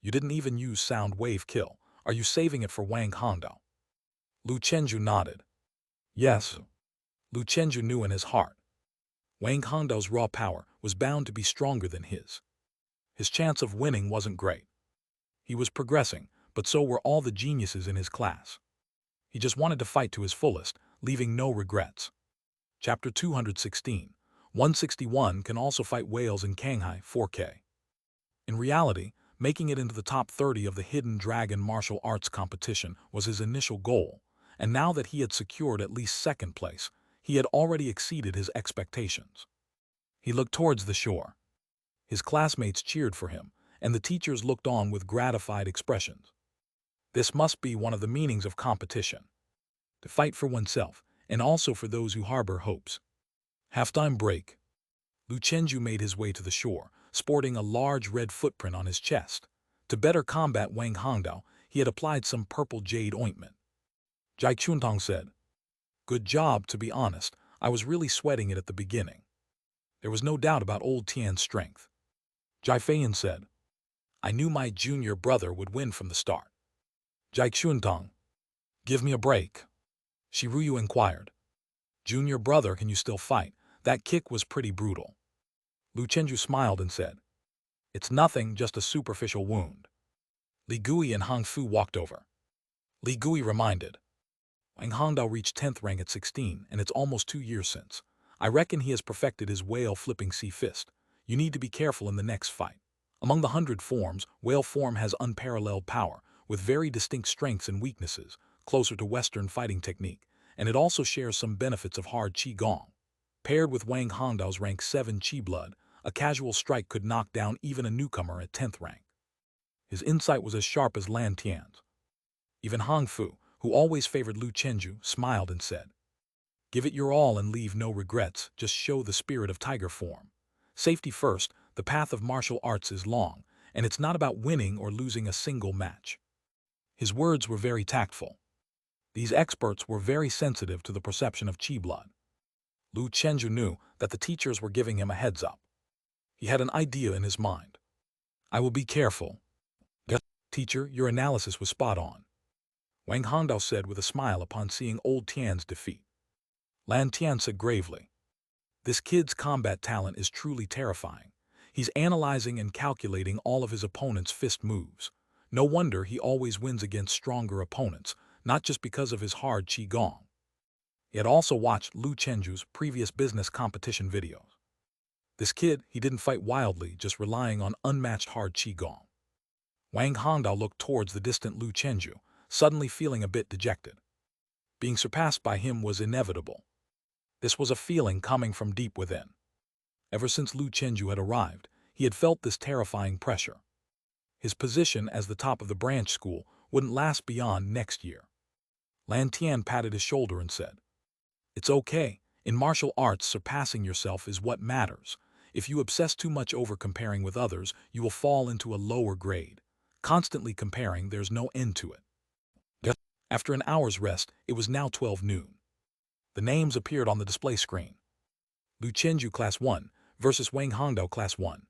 You didn't even use sound wave kill. Are you saving it for Wang Hongdao? Lu Chenju nodded. Yes. Lu Chenju knew in his heart. Wang Hongdao's raw power was bound to be stronger than his. His chance of winning wasn't great. He was progressing, but so were all the geniuses in his class. He just wanted to fight to his fullest, leaving no regrets. Chapter 216. 161 can also fight whales in Shanghai 4K. In reality, making it into the top 30 of the Hidden Dragon martial arts competition was his initial goal, and now that he had secured at least second place, he had already exceeded his expectations. He looked towards the shore. His classmates cheered for him, and the teachers looked on with gratified expressions. This must be one of the meanings of competition. To fight for oneself, and also for those who harbor hopes. Halftime break. Lu Chenju made his way to the shore, sporting a large red footprint on his chest. To better combat Wang Hongdao, he had applied some purple jade ointment. Jai Chuntong said, "Good job, to be honest. I was really sweating it at the beginning." There was no doubt about old Tian's strength. Jai Feiyan said, "I knew my junior brother would win from the start." Jai Chuntong, "Give me a break." Shiruyu inquired, "Junior brother, can you still fight? That kick was pretty brutal." Lu Chenju smiled and said, "It's nothing, just a superficial wound." Li Gui and Hang Fu walked over. Li Gui reminded, "Wang Hongdao reached 10th rank at 16, and it's almost 2 years since. I reckon he has perfected his whale-flipping sea fist. You need to be careful in the next fight. Among the 100 forms, whale form has unparalleled power, with very distinct strengths and weaknesses, closer to Western fighting technique, and it also shares some benefits of hard Qigong. Paired with Wang Hongdao's rank 7 Qi blood, a casual strike could knock down even a newcomer at 10th rank." His insight was as sharp as Lan Tian's. Even Hang Fu, who always favored Lu Chenju, smiled and said, "Give it your all and leave no regrets, just show the spirit of tiger form. Safety first, the path of martial arts is long, and it's not about winning or losing a single match." His words were very tactful. These experts were very sensitive to the perception of Qi blood. Lu Chenju knew that the teachers were giving him a heads-up. He had an idea in his mind. "I will be careful." "Teacher, your analysis was spot on," Wang Hongdao said with a smile upon seeing old Tian's defeat. Lan Tian said gravely, "This kid's combat talent is truly terrifying. He's analyzing and calculating all of his opponent's fist moves. No wonder he always wins against stronger opponents, not just because of his hard Qigong." He had also watched Lu Chenju's previous business competition videos. This kid, he didn't fight wildly, just relying on unmatched hard Qigong. Wang Hongdao looked towards the distant Lu Chenju, suddenly feeling a bit dejected. Being surpassed by him was inevitable. This was a feeling coming from deep within. Ever since Lu Chenju had arrived, he had felt this terrifying pressure. His position as the top of the branch school wouldn't last beyond next year. Lan Tian patted his shoulder and said, "It's okay. In martial arts, surpassing yourself is what matters. If you obsess too much over comparing with others, you will fall into a lower grade. Constantly comparing, there's no end to it." After an hour's rest, it was now 12 noon. The names appeared on the display screen. Lu Chenju Class 1 versus Wang Hongdao Class 1.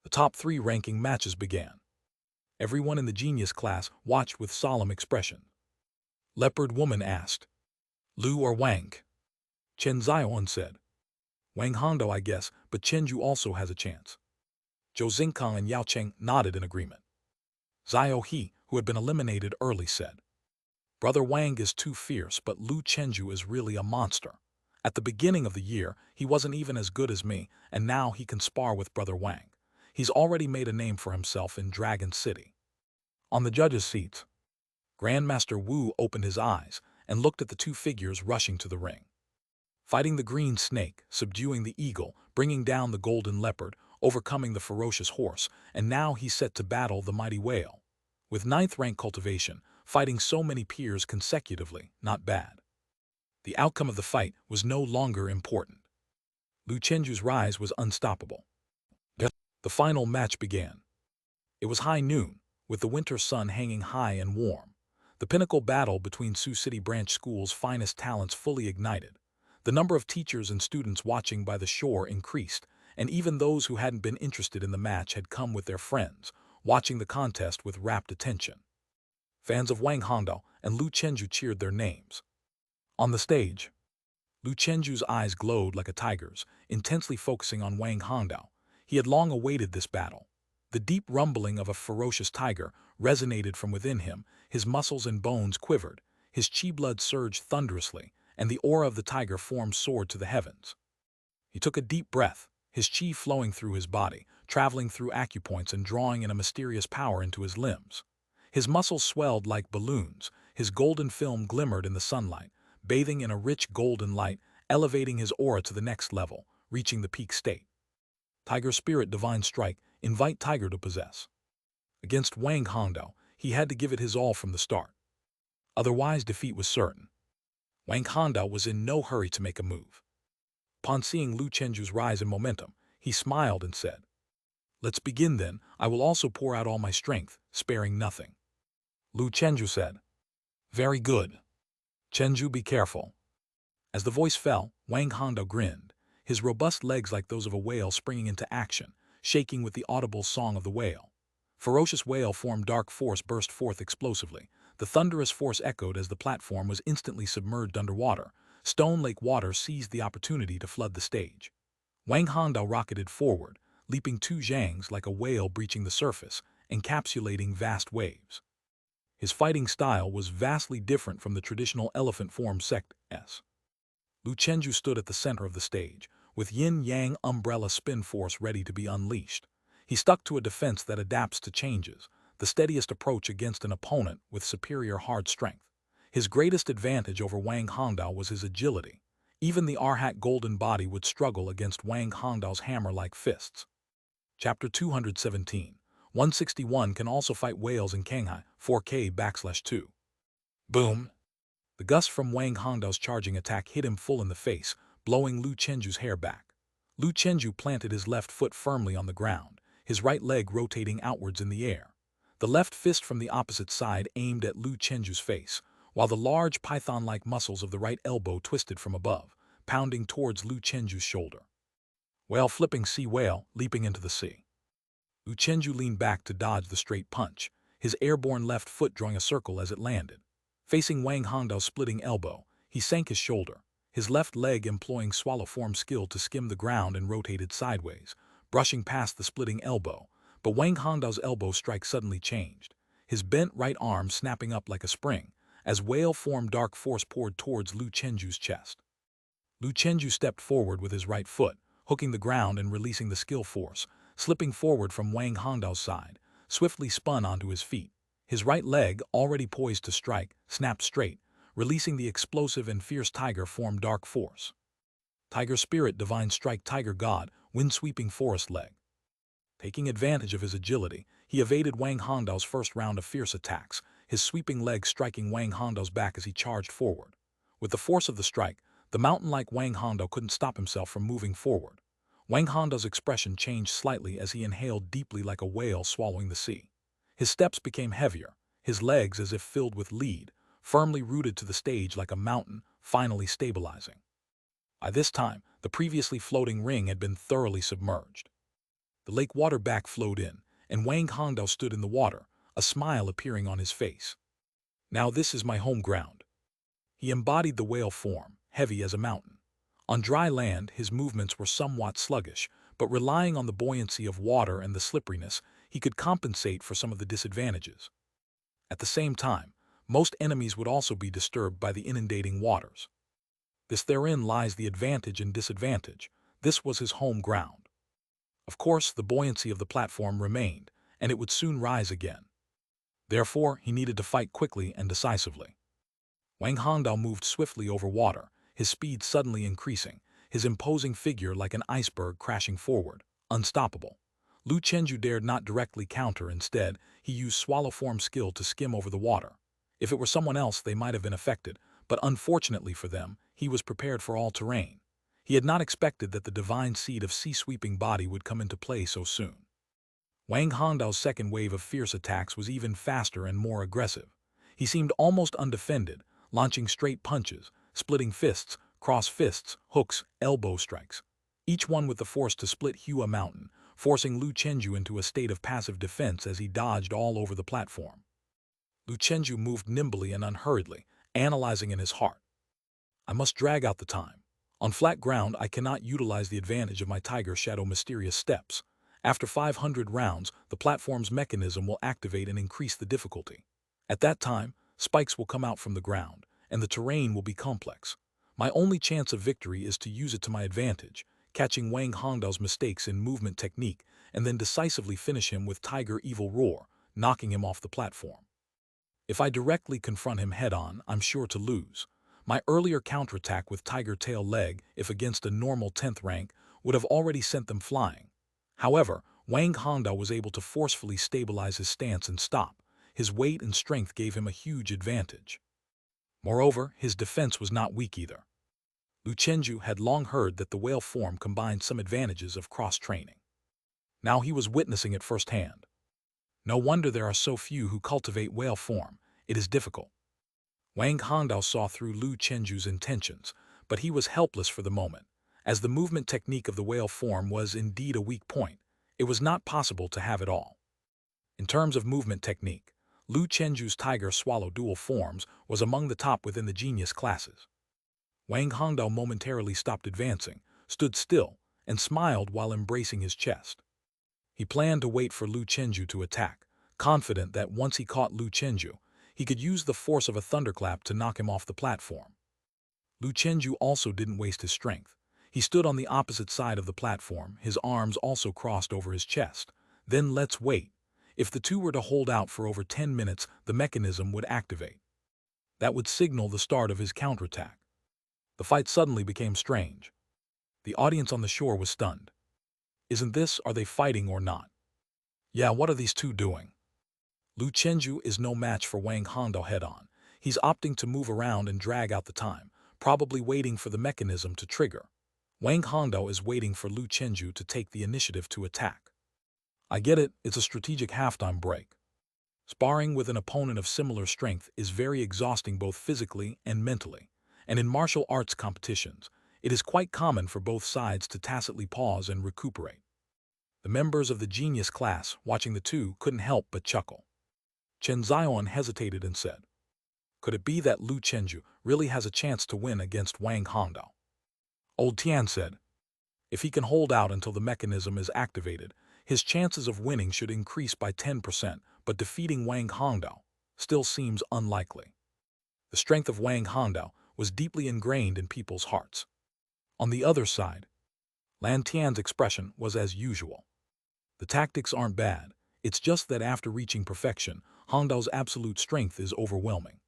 The top 3 ranking matches began. Everyone in the genius class watched with solemn expression. Leopard Woman asked, "Lu or Wang?" Chen Xiaoan said, "Wang Hongdao, I guess, but Chenju also has a chance." Zhou Xingkang and Yao Cheng nodded in agreement. Xiao He, who had been eliminated early, said, "Brother Wang is too fierce, but Lu Chenju is really a monster. At the beginning of the year, he wasn't even as good as me, and now he can spar with Brother Wang. He's already made a name for himself in Dragon City." On the judges' seats, Grandmaster Wu opened his eyes and looked at the 2 figures rushing to the ring. Fighting the green snake, subduing the eagle, bringing down the golden leopard, overcoming the ferocious horse, and now he's set to battle the mighty whale. With 9th rank cultivation, fighting so many peers consecutively, not bad. The outcome of the fight was no longer important. Lu Chenju's rise was unstoppable. The final match began. It was high noon, with the winter sun hanging high and warm. The pinnacle battle between Sioux City Branch School's finest talents fully ignited. The number of teachers and students watching by the shore increased, and even those who hadn't been interested in the match had come with their friends, watching the contest with rapt attention. Fans of Wang Hongdao and Lu Chenju cheered their names. On the stage, Lu Chenju's eyes glowed like a tiger's, intensely focusing on Wang Hongdao. He had long awaited this battle. The deep rumbling of a ferocious tiger resonated from within him, his muscles and bones quivered, his chi blood surged thunderously, and the aura of the tiger form soared to the heavens. He took a deep breath, his chi flowing through his body, traveling through acupoints and drawing in a mysterious power into his limbs. His muscles swelled like balloons, his golden film glimmered in the sunlight, bathing in a rich golden light, elevating his aura to the next level, reaching the peak state. Tiger Spirit Divine Strike, invite Tiger to possess. Against Wang Hongdao, he had to give it his all from the start. Otherwise, defeat was certain. Wang Hongdao was in no hurry to make a move. Upon seeing Lu Chenju's rise in momentum, he smiled and said, "Let's begin then. I will also pour out all my strength, sparing nothing." Lu Chenju said, "Very good. Chenju, be careful." As the voice fell, Wang Hongdao grinned, his robust legs like those of a whale springing into action, shaking with the audible song of the whale. Ferocious whale form dark force burst forth explosively. The thunderous force echoed as the platform was instantly submerged underwater. Stone Lake water seized the opportunity to flood the stage. Wang Hongdao rocketed forward, leaping two zhangs like a whale breaching the surface, encapsulating vast waves. His fighting style was vastly different from the traditional elephant form sects. Lu Chenju stood at the center of the stage, with yin-yang umbrella spin force ready to be unleashed. He stuck to a defense that adapts to changes, the steadiest approach against an opponent with superior hard strength. His greatest advantage over Wang Hongdao was his agility. Even the Arhat golden body would struggle against Wang Hongdao's hammer-like fists. Chapter 217. 161 can also fight whales in Kanghai, 4K/2. Boom! The gust from Wang Hongdao's charging attack hit him full in the face, blowing Lu Chenju's hair back. Lu Chenju planted his left foot firmly on the ground, his right leg rotating outwards in the air. The left fist from the opposite side aimed at Lu Chenju's face, while the large python-like muscles of the right elbow twisted from above, pounding towards Lu Chenju's shoulder. Whale flipping sea whale, leaping into the sea. Lu Chenju leaned back to dodge the straight punch, his airborne left foot drawing a circle as it landed. Facing Wang Hongdao's splitting elbow, he sank his shoulder, his left leg employing swallow form skill to skim the ground and rotated sideways, brushing past the splitting elbow. But Wang Hongdao's elbow strike suddenly changed, his bent right arm snapping up like a spring, as whale form dark force poured towards Lu Chenju's chest. Lu Chenju stepped forward with his right foot, hooking the ground and releasing the skill force, slipping forward from Wang Hongdao's side, swiftly spun onto his feet. His right leg, already poised to strike, snapped straight, releasing the explosive and fierce tiger form dark force. Tiger Spirit Divine Strike Tiger God, wind-sweeping forest leg. Taking advantage of his agility, he evaded Wang Hongdao's first round of fierce attacks, his sweeping leg striking Wang Hongdao's back as he charged forward. With the force of the strike, the mountain-like Wang Hongdao couldn't stop himself from moving forward. Wang Hongdao's expression changed slightly as he inhaled deeply like a whale swallowing the sea. His steps became heavier, his legs as if filled with lead, firmly rooted to the stage like a mountain, finally stabilizing. By this time, the previously floating ring had been thoroughly submerged. The lake water back flowed in, and Wang Hongdao stood in the water, a smile appearing on his face. Now this is my home ground. He embodied the whale form, heavy as a mountain. On dry land, his movements were somewhat sluggish, but relying on the buoyancy of water and the slipperiness, he could compensate for some of the disadvantages. At the same time, most enemies would also be disturbed by the inundating waters. Therein lies the advantage and disadvantage. This was his home ground. Of course, the buoyancy of the platform remained, and it would soon rise again. Therefore, he needed to fight quickly and decisively. Wang Hongdao moved swiftly over water, his speed suddenly increasing, his imposing figure like an iceberg crashing forward, unstoppable. Lu Chenju dared not directly counter. Instead, he used swallow form skill to skim over the water. If it were someone else, they might have been affected, but unfortunately for them, he was prepared for all terrain. He had not expected that the divine seed of sea-sweeping body would come into play so soon. Wang Hongdao's second wave of fierce attacks was even faster and more aggressive. He seemed almost undefended, launching straight punches, splitting fists, cross fists, hooks, elbow strikes, each one with the force to split Hua Mountain, forcing Lu Chenju into a state of passive defense as he dodged all over the platform. Lu Chenju moved nimbly and unhurriedly, analyzing in his heart. I must drag out the time. On flat ground, I cannot utilize the advantage of my tiger shadow mysterious steps. After 500 rounds, the platform's mechanism will activate and increase the difficulty. At that time, spikes will come out from the ground, and the terrain will be complex. My only chance of victory is to use it to my advantage, catching Wang Hongdao's mistakes in movement technique, and then decisively finish him with Tiger Evil Roar, knocking him off the platform. If I directly confront him head-on, I'm sure to lose. My earlier counterattack with Tiger Tail Leg, if against a normal 10th rank, would have already sent them flying. However, Wang Hongdao was able to forcefully stabilize his stance and stop. His weight and strength gave him a huge advantage. Moreover, his defense was not weak either. Lu Chenju had long heard that the whale form combined some advantages of cross-training. Now he was witnessing it firsthand. No wonder there are so few who cultivate whale form. It is difficult. Wang Hongdao saw through Lu Chenju's intentions, but he was helpless for the moment. As the movement technique of the whale form was indeed a weak point, it was not possible to have it all. In terms of movement technique, Lu Chenju's tiger swallow dual forms was among the top within the genius classes. Wang Hongdao momentarily stopped advancing, stood still, and smiled while embracing his chest. He planned to wait for Lu Chenju to attack, confident that once he caught Lu Chenju, he could use the force of a thunderclap to knock him off the platform. Lu Chenju also didn't waste his strength. He stood on the opposite side of the platform, his arms also crossed over his chest. Then let's wait. If the two were to hold out for over 10 minutes, the mechanism would activate. That would signal the start of his counterattack. The fight suddenly became strange. The audience on the shore was stunned. Isn't this, are they fighting or not? Yeah, what are these two doing? Lu Chenju is no match for Wang Hongdao head-on. He's opting to move around and drag out the time, probably waiting for the mechanism to trigger. Wang Hongdao is waiting for Lu Chenju to take the initiative to attack. I get it, it's a strategic halftime break. Sparring with an opponent of similar strength is very exhausting both physically and mentally, and in martial arts competitions, it is quite common for both sides to tacitly pause and recuperate. The members of the genius class, watching the two, couldn't help but chuckle. Chen Zion hesitated and said, could it be that Lu Chenju really has a chance to win against Wang Hongdao? Old Tian said, if he can hold out until the mechanism is activated, his chances of winning should increase by 10%, but defeating Wang Hongdao still seems unlikely. The strength of Wang Hongdao was deeply ingrained in people's hearts. On the other side, Lan Tian's expression was as usual. The tactics aren't bad, it's just that after reaching perfection, Hongdao's absolute strength is overwhelming.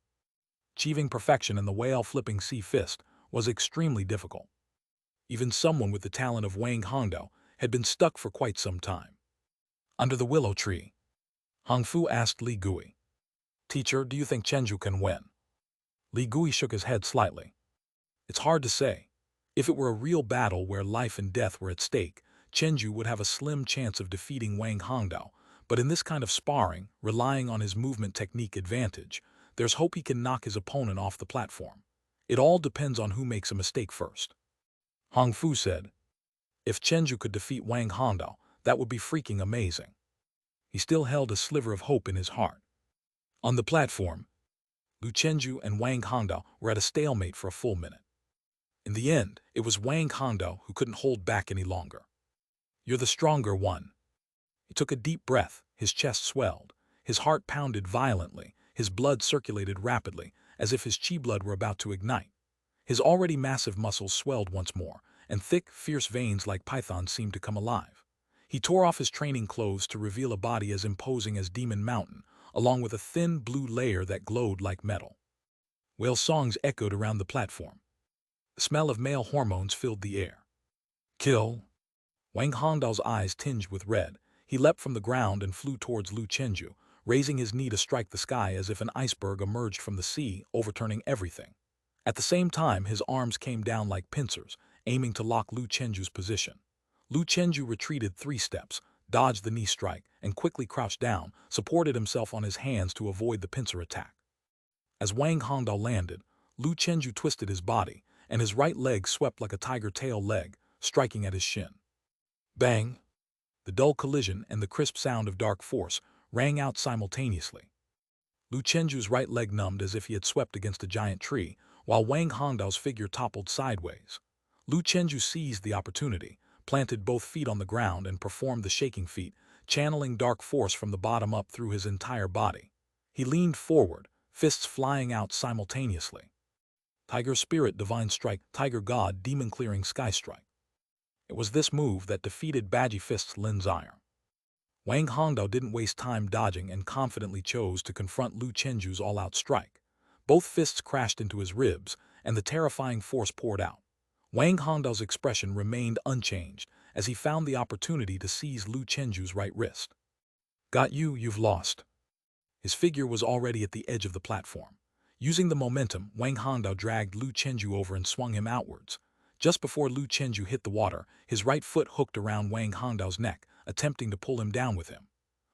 Achieving perfection in the whale-flipping sea fist was extremely difficult. Even someone with the talent of Wang Hongdao had been stuck for quite some time. Under the willow tree, Hong Fu asked Li Gui, teacher, do you think Chenju can win? Li Gui shook his head slightly. It's hard to say. If it were a real battle where life and death were at stake, Chenju would have a slim chance of defeating Wang Hongdao, but in this kind of sparring, relying on his movement technique advantage, there's hope he can knock his opponent off the platform. It all depends on who makes a mistake first. Hong Fu said, if Chenju could defeat Wang Hongdao, that would be freaking amazing. He still held a sliver of hope in his heart. On the platform, Lu Chenju and Wang Hongdao were at a stalemate for a full minute. In the end, it was Wang Hongdao who couldn't hold back any longer. You're the stronger one. He took a deep breath, his chest swelled, his heart pounded violently, his blood circulated rapidly, as if his chi blood were about to ignite. His already massive muscles swelled once more, and thick, fierce veins like pythons seemed to come alive. He tore off his training clothes to reveal a body as imposing as Demon Mountain, along with a thin blue layer that glowed like metal. Whale songs echoed around the platform. The smell of male hormones filled the air. Kill! Wang Hongdao's eyes tinged with red. He leapt from the ground and flew towards Lu Chenju, raising his knee to strike the sky as if an iceberg emerged from the sea, overturning everything. At the same time, his arms came down like pincers, aiming to lock Lu Chenju's position. Lu Chenju retreated 3 steps, dodged the knee strike, and quickly crouched down, supported himself on his hands to avoid the pincer attack. As Wang Hongdao landed, Lu Chenju twisted his body, and his right leg swept like a tiger tail leg, striking at his shin. Bang! The dull collision and the crisp sound of dark force rang out simultaneously. Lu Chenju's right leg numbed as if he had swept against a giant tree, while Wang Hongdao's figure toppled sideways. Lu Chenju seized the opportunity, planted both feet on the ground and performed the shaking feat, channeling dark force from the bottom up through his entire body. He leaned forward, fists flying out simultaneously. Tiger Spirit, Divine Strike, Tiger God, Demon Clearing, Sky Strike. It was this move that defeated Badgy Fist's Lin's Iron. Wang Hongdao didn't waste time dodging and confidently chose to confront Lu Chenju's all-out strike. Both fists crashed into his ribs, and the terrifying force poured out. Wang Hongdao's expression remained unchanged as he found the opportunity to seize Lu Chenju's right wrist. Got you, you've lost. His figure was already at the edge of the platform. Using the momentum, Wang Hongdao dragged Lu Chenju over and swung him outwards. Just before Lu Chenju hit the water, his right foot hooked around Wang Hongdao's neck, attempting to pull him down with him.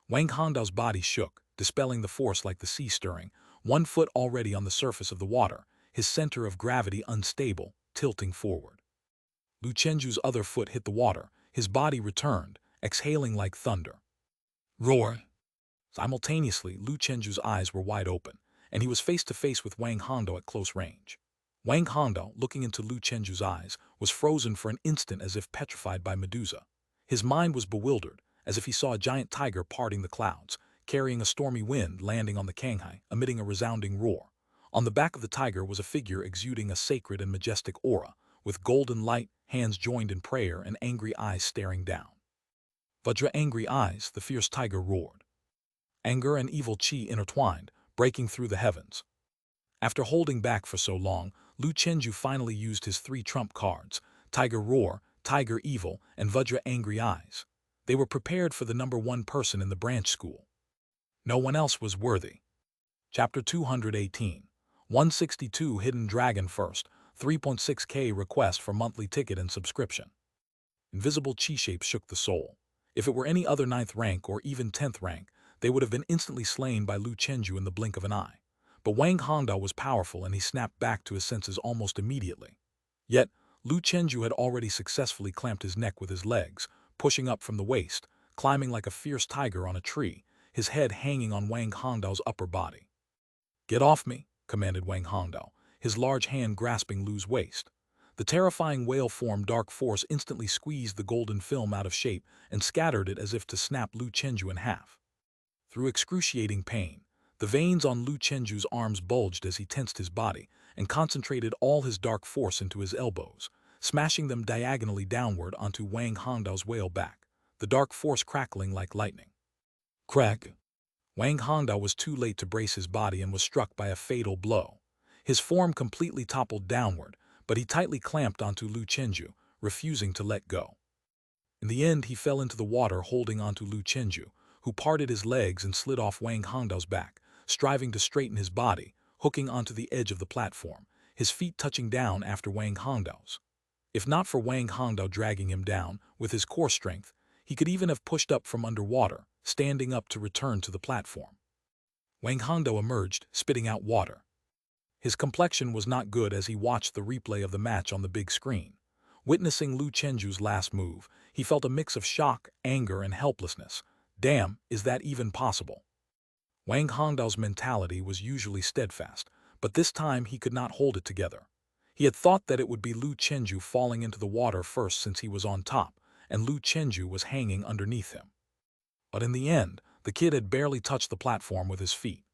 Wang Hongdao's body shook, dispelling the force like the sea stirring, one foot already on the surface of the water, his center of gravity unstable, tilting forward. Lu Chenju's other foot hit the water, his body returned, exhaling like thunder. Roar! Simultaneously, Lu Chenju's eyes were wide open, and he was face to face with Wang Hongdao at close range. Wang Hongdao, looking into Lu Chenju's eyes, was frozen for an instant as if petrified by Medusa. His mind was bewildered, as if he saw a giant tiger parting the clouds, carrying a stormy wind landing on the Kanghai, emitting a resounding roar. On the back of the tiger was a figure exuding a sacred and majestic aura, with golden light, hands joined in prayer, and angry eyes staring down. Vajra angry eyes, the fierce tiger roared. Anger and evil chi intertwined, breaking through the heavens. After holding back for so long, Lu Chenju finally used his 3 trump cards, Tiger Roar, Tiger Evil, and Vajra Angry Eyes. They were prepared for the #1 person in the branch school. No one else was worthy. Chapter 218. 162 Hidden Dragon First, 3.6K request for monthly ticket and subscription. Invisible chi shapes shook the soul. If it were any other 9th rank or even 10th rank, they would have been instantly slain by Lu Chenju in the blink of an eye. But Wang Hongdao was powerful and he snapped back to his senses almost immediately. Yet, Lu Chenju had already successfully clamped his neck with his legs, pushing up from the waist, climbing like a fierce tiger on a tree, his head hanging on Wang Hongdao's upper body. Get off me, commanded Wang Hongdao, his large hand grasping Lu's waist. The terrifying whale form dark force instantly squeezed the golden film out of shape and scattered it as if to snap Lu Chenju in half. Through excruciating pain, the veins on Lu Chenju's arms bulged as he tensed his body and concentrated all his dark force into his elbows, smashing them diagonally downward onto Wang Hongdao's whale back, the dark force crackling like lightning. Crack! Wang Hongdao was too late to brace his body and was struck by a fatal blow. His form completely toppled downward, but he tightly clamped onto Lu Chenju, refusing to let go. In the end, he fell into the water holding onto Lu Chenju, who parted his legs and slid off Wang Hongdao's back, striving to straighten his body, hooking onto the edge of the platform, his feet touching down after Wang Hongdao's. If not for Wang Hongdao dragging him down, with his core strength, he could even have pushed up from underwater, standing up to return to the platform. Wang Hongdao emerged, spitting out water. His complexion was not good as he watched the replay of the match on the big screen. Witnessing Lu Chenju's last move, he felt a mix of shock, anger, and helplessness. Damn, is that even possible? Wang Hongdao's mentality was usually steadfast, but this time he could not hold it together. He had thought that it would be Lu Chenju falling into the water first since he was on top, and Lu Chenju was hanging underneath him. But in the end, the kid had barely touched the platform with his feet.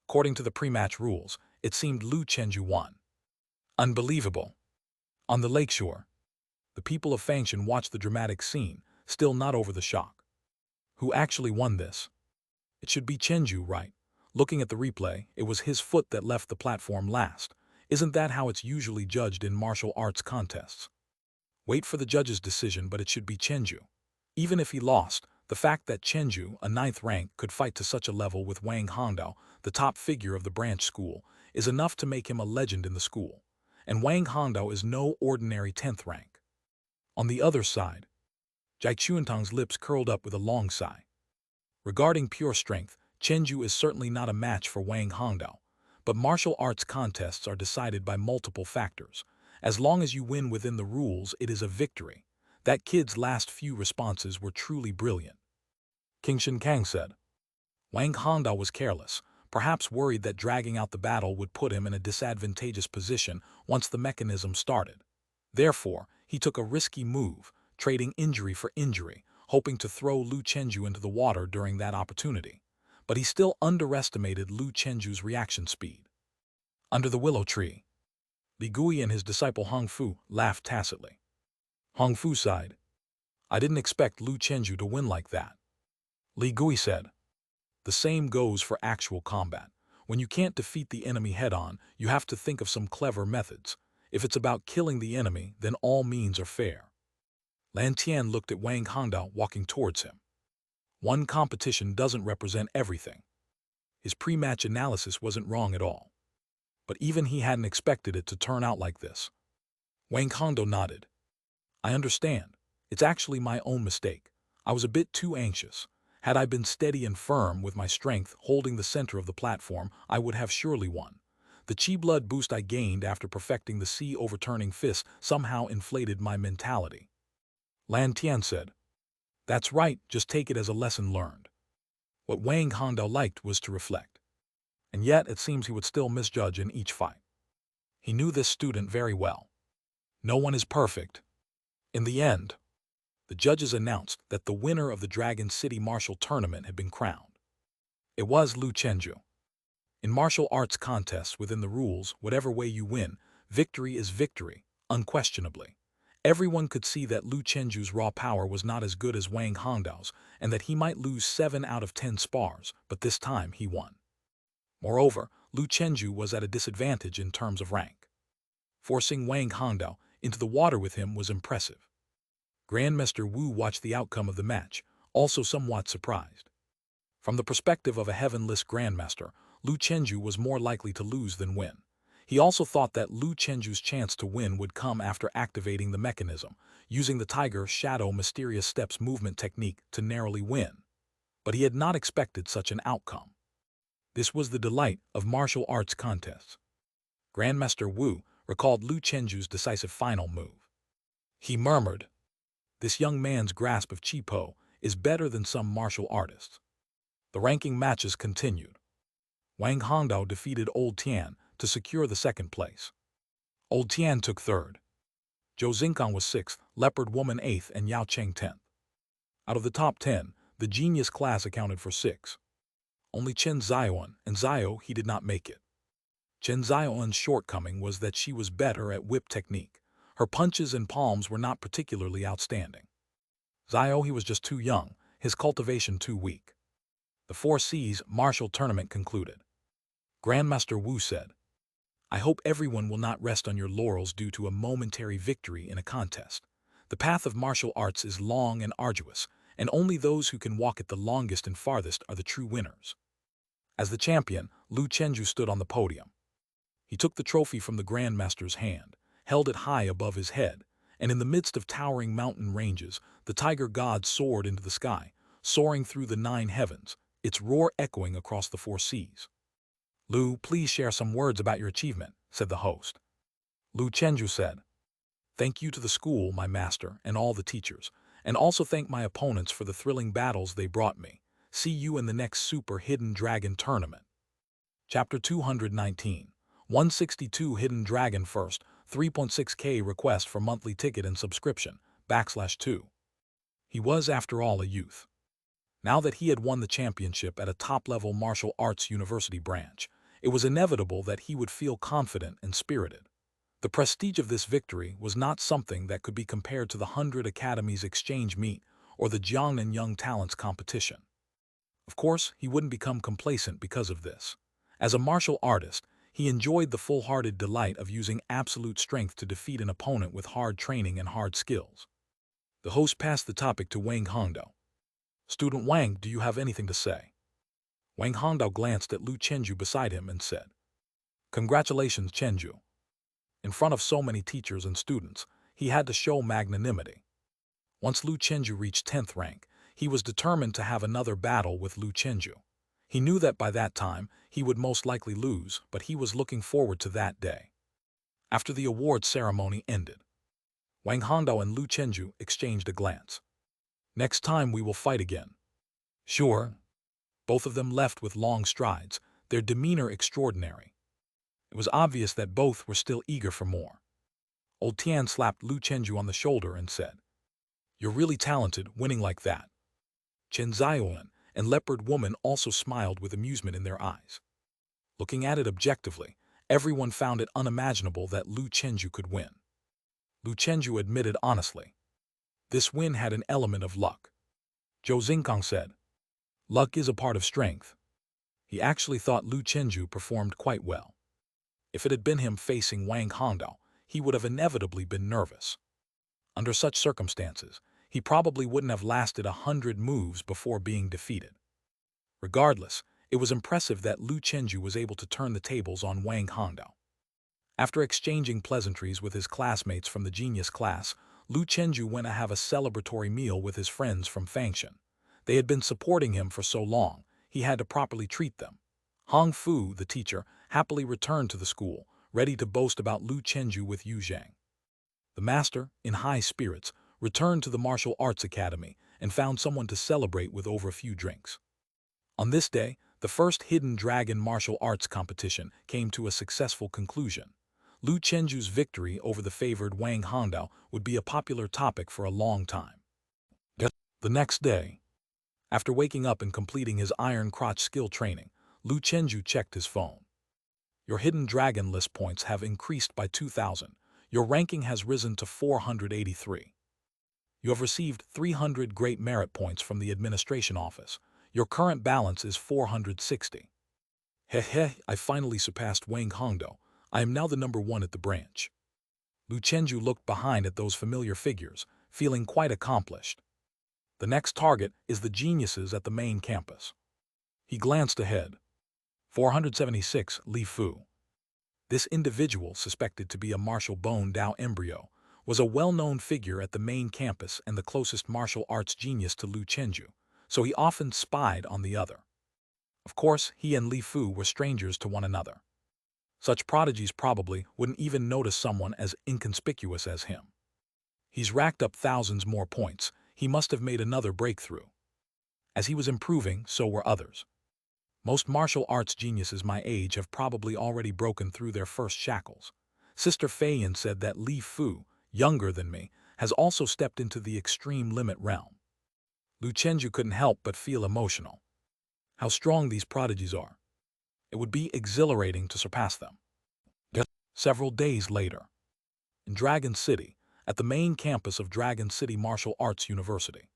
According to the pre-match rules, it seemed Lu Chenju won. Unbelievable. On the lakeshore, the people of Fangshan watched the dramatic scene, still not over the shock. Who actually won this? It should be Chenju, right? Looking at the replay, it was his foot that left the platform last. Isn't that how it's usually judged in martial arts contests? Wait for the judge's decision, but it should be Chenju. Even if he lost, the fact that Chenju, a 9th rank, could fight to such a level with Wang Hongdao, the top figure of the branch school, is enough to make him a legend in the school. And Wang Hongdao is no ordinary 10th rank. On the other side, Jai Chuantong's lips curled up with a long sigh. Regarding pure strength, Chenju is certainly not a match for Wang Hongdao, but martial arts contests are decided by multiple factors. As long as you win within the rules, it is a victory. That kid's last few responses were truly brilliant. King Shin Kang said. Wang Hongdao was careless, perhaps worried that dragging out the battle would put him in a disadvantageous position once the mechanism started. Therefore, he took a risky move, trading injury for injury, hoping to throw Lu Chenju into the water during that opportunity. But he still underestimated Lu Chenju's reaction speed. Under the willow tree, Li Gui and his disciple Hong Fu laughed tacitly. Hong Fu sighed. I didn't expect Lu Chenju to win like that. Li Gui said. The same goes for actual combat. When you can't defeat the enemy head-on, you have to think of some clever methods. If it's about killing the enemy, then all means are fair. Lan Tian looked at Wang Hongdao walking towards him. One competition doesn't represent everything. His pre-match analysis wasn't wrong at all. But even he hadn't expected it to turn out like this. Wang Hongdao nodded. I understand. It's actually my own mistake. I was a bit too anxious. Had I been steady and firm with my strength holding the center of the platform, I would have surely won. The chi blood boost I gained after perfecting the sea overturning fist somehow inflated my mentality. Lan Tian said. That's right, just take it as a lesson learned. What Wang Hongdao liked was to reflect. And yet it seems he would still misjudge in each fight. He knew this student very well. No one is perfect. In the end, the judges announced that the winner of the Dragon City Martial Tournament had been crowned. It was Lu Chenju. In martial arts contests within the rules, whatever way you win, victory is victory, unquestionably. Everyone could see that Lu Chenju's raw power was not as good as Wang Hongdao's, and that he might lose 7 out of 10 spars, but this time he won. Moreover, Lu Chenju was at a disadvantage in terms of rank. Forcing Wang Hongdao into the water with him was impressive. Grandmaster Wu watched the outcome of the match, also somewhat surprised. From the perspective of a heavenless grandmaster, Lu Chenju was more likely to lose than win. He also thought that Lu Chenju's chance to win would come after activating the mechanism, using the Tiger Shadow Mysterious Steps movement technique to narrowly win. But he had not expected such an outcome. This was the delight of martial arts contests. Grandmaster Wu recalled Lu Chenju's decisive final move. He murmured, this young man's grasp of Chi Po is better than some martial artists. The ranking matches continued. Wang Hongdao defeated Old Tian to secure the second place. Old Tian took third. Zhou Xingkang was 6th, Leopard Woman 8th, and Yao Cheng 10th. Out of the top 10, the genius class accounted for 6. Only Chen Ziyuan and Zio he did not make it. Chen Ziyuan's shortcoming was that she was better at whip technique. Her punches and palms were not particularly outstanding. Zio he was just too young, his cultivation too weak. The 4 C's martial tournament concluded. Grandmaster Wu said, I hope everyone will not rest on your laurels due to a momentary victory in a contest. The path of martial arts is long and arduous, and only those who can walk it the longest and farthest are the true winners. As the champion, Lu Chenju stood on the podium. He took the trophy from the Grandmaster's hand, held it high above his head, and in the midst of towering mountain ranges, the tiger god soared into the sky, soaring through the 9 heavens, its roar echoing across the 4 seas. Lu, please share some words about your achievement, said the host. Lu Chenju said, thank you to the school, my master, and all the teachers, and also thank my opponents for the thrilling battles they brought me. See you in the next Super Hidden Dragon Tournament. Chapter 219, 162 Hidden Dragon First, 3.6K request for monthly ticket and subscription, /2. He was, after all, a youth. Now that he had won the championship at a top-level martial arts university branch, it was inevitable that he would feel confident and spirited. The prestige of this victory was not something that could be compared to the 100 Academies exchange meet or the Jiang and Young Talents competition. Of course, he wouldn't become complacent because of this. As a martial artist, he enjoyed the full-hearted delight of using absolute strength to defeat an opponent with hard training and hard skills. The host passed the topic to Wang Hongdao. Student Wang, do you have anything to say? Wang Hongdao glanced at Lu Chenju beside him and said, Congratulations, Chenju. In front of so many teachers and students, he had to show magnanimity. Once Lu Chenju reached 10th rank, he was determined to have another battle with Lu Chenju. He knew that by that time, he would most likely lose, but he was looking forward to that day. After the award ceremony ended, Wang Hongdao and Lu Chenju exchanged a glance. Next time we will fight again. Sure. Both of them left with long strides, their demeanor extraordinary. It was obvious that both were still eager for more. Old Tian slapped Lu Chenju on the shoulder and said, "You're really talented, winning like that." Chen Ziyuan and Leopard Woman also smiled with amusement in their eyes. Looking at it objectively, everyone found it unimaginable that Lu Chenju could win. Lu Chenju admitted honestly, this win had an element of luck. Zhou Xingkang said, "Luck is a part of strength." He actually thought Lu Chenju performed quite well. If it had been him facing Wang Hongdao, he would have inevitably been nervous. Under such circumstances, he probably wouldn't have lasted 100 moves before being defeated. Regardless, it was impressive that Lu Chenju was able to turn the tables on Wang Hongdao. After exchanging pleasantries with his classmates from the genius class, Lu Chenju went to have a celebratory meal with his friends from Fangshan. They had been supporting him for so long, he had to properly treat them. Hong Fu, the teacher, happily returned to the school, ready to boast about Lu Chenju with Yu Zhang. The master, in high spirits, returned to the martial arts academy and found someone to celebrate with over a few drinks. On this day, the first Hidden Dragon martial arts competition came to a successful conclusion. Lu Chenju's victory over the favored Wang Hongdao would be a popular topic for a long time. The next day, after waking up and completing his iron crotch skill training, Lu Chenju checked his phone. Your Hidden Dragon list points have increased by 2,000. Your ranking has risen to 483. You have received 300 Great Merit Points from the administration office. Your current balance is 460. Heh, I finally surpassed Wang Hongdao. I am now the #1 at the branch. Lu Chenju looked behind at those familiar figures, feeling quite accomplished. The next target is the geniuses at the main campus. He glanced ahead. 476, Li Fu. This individual, suspected to be a martial bone Dao embryo, was a well-known figure at the main campus and the closest martial arts genius to Lu Chenju, so he often spied on the other. Of course, he and Li Fu were strangers to one another. Such prodigies probably wouldn't even notice someone as inconspicuous as him. He's racked up thousands more points. He must have made another breakthrough. As he was improving, so were others. Most martial arts geniuses my age have probably already broken through their first shackles. Sister Feiyan said that Li Fu, younger than me, has also stepped into the extreme limit realm. Lu Chenju couldn't help but feel emotional. How strong these prodigies are. It would be exhilarating to surpass them. Several days later, in Dragon City, at the main campus of Dragon City Martial Arts University.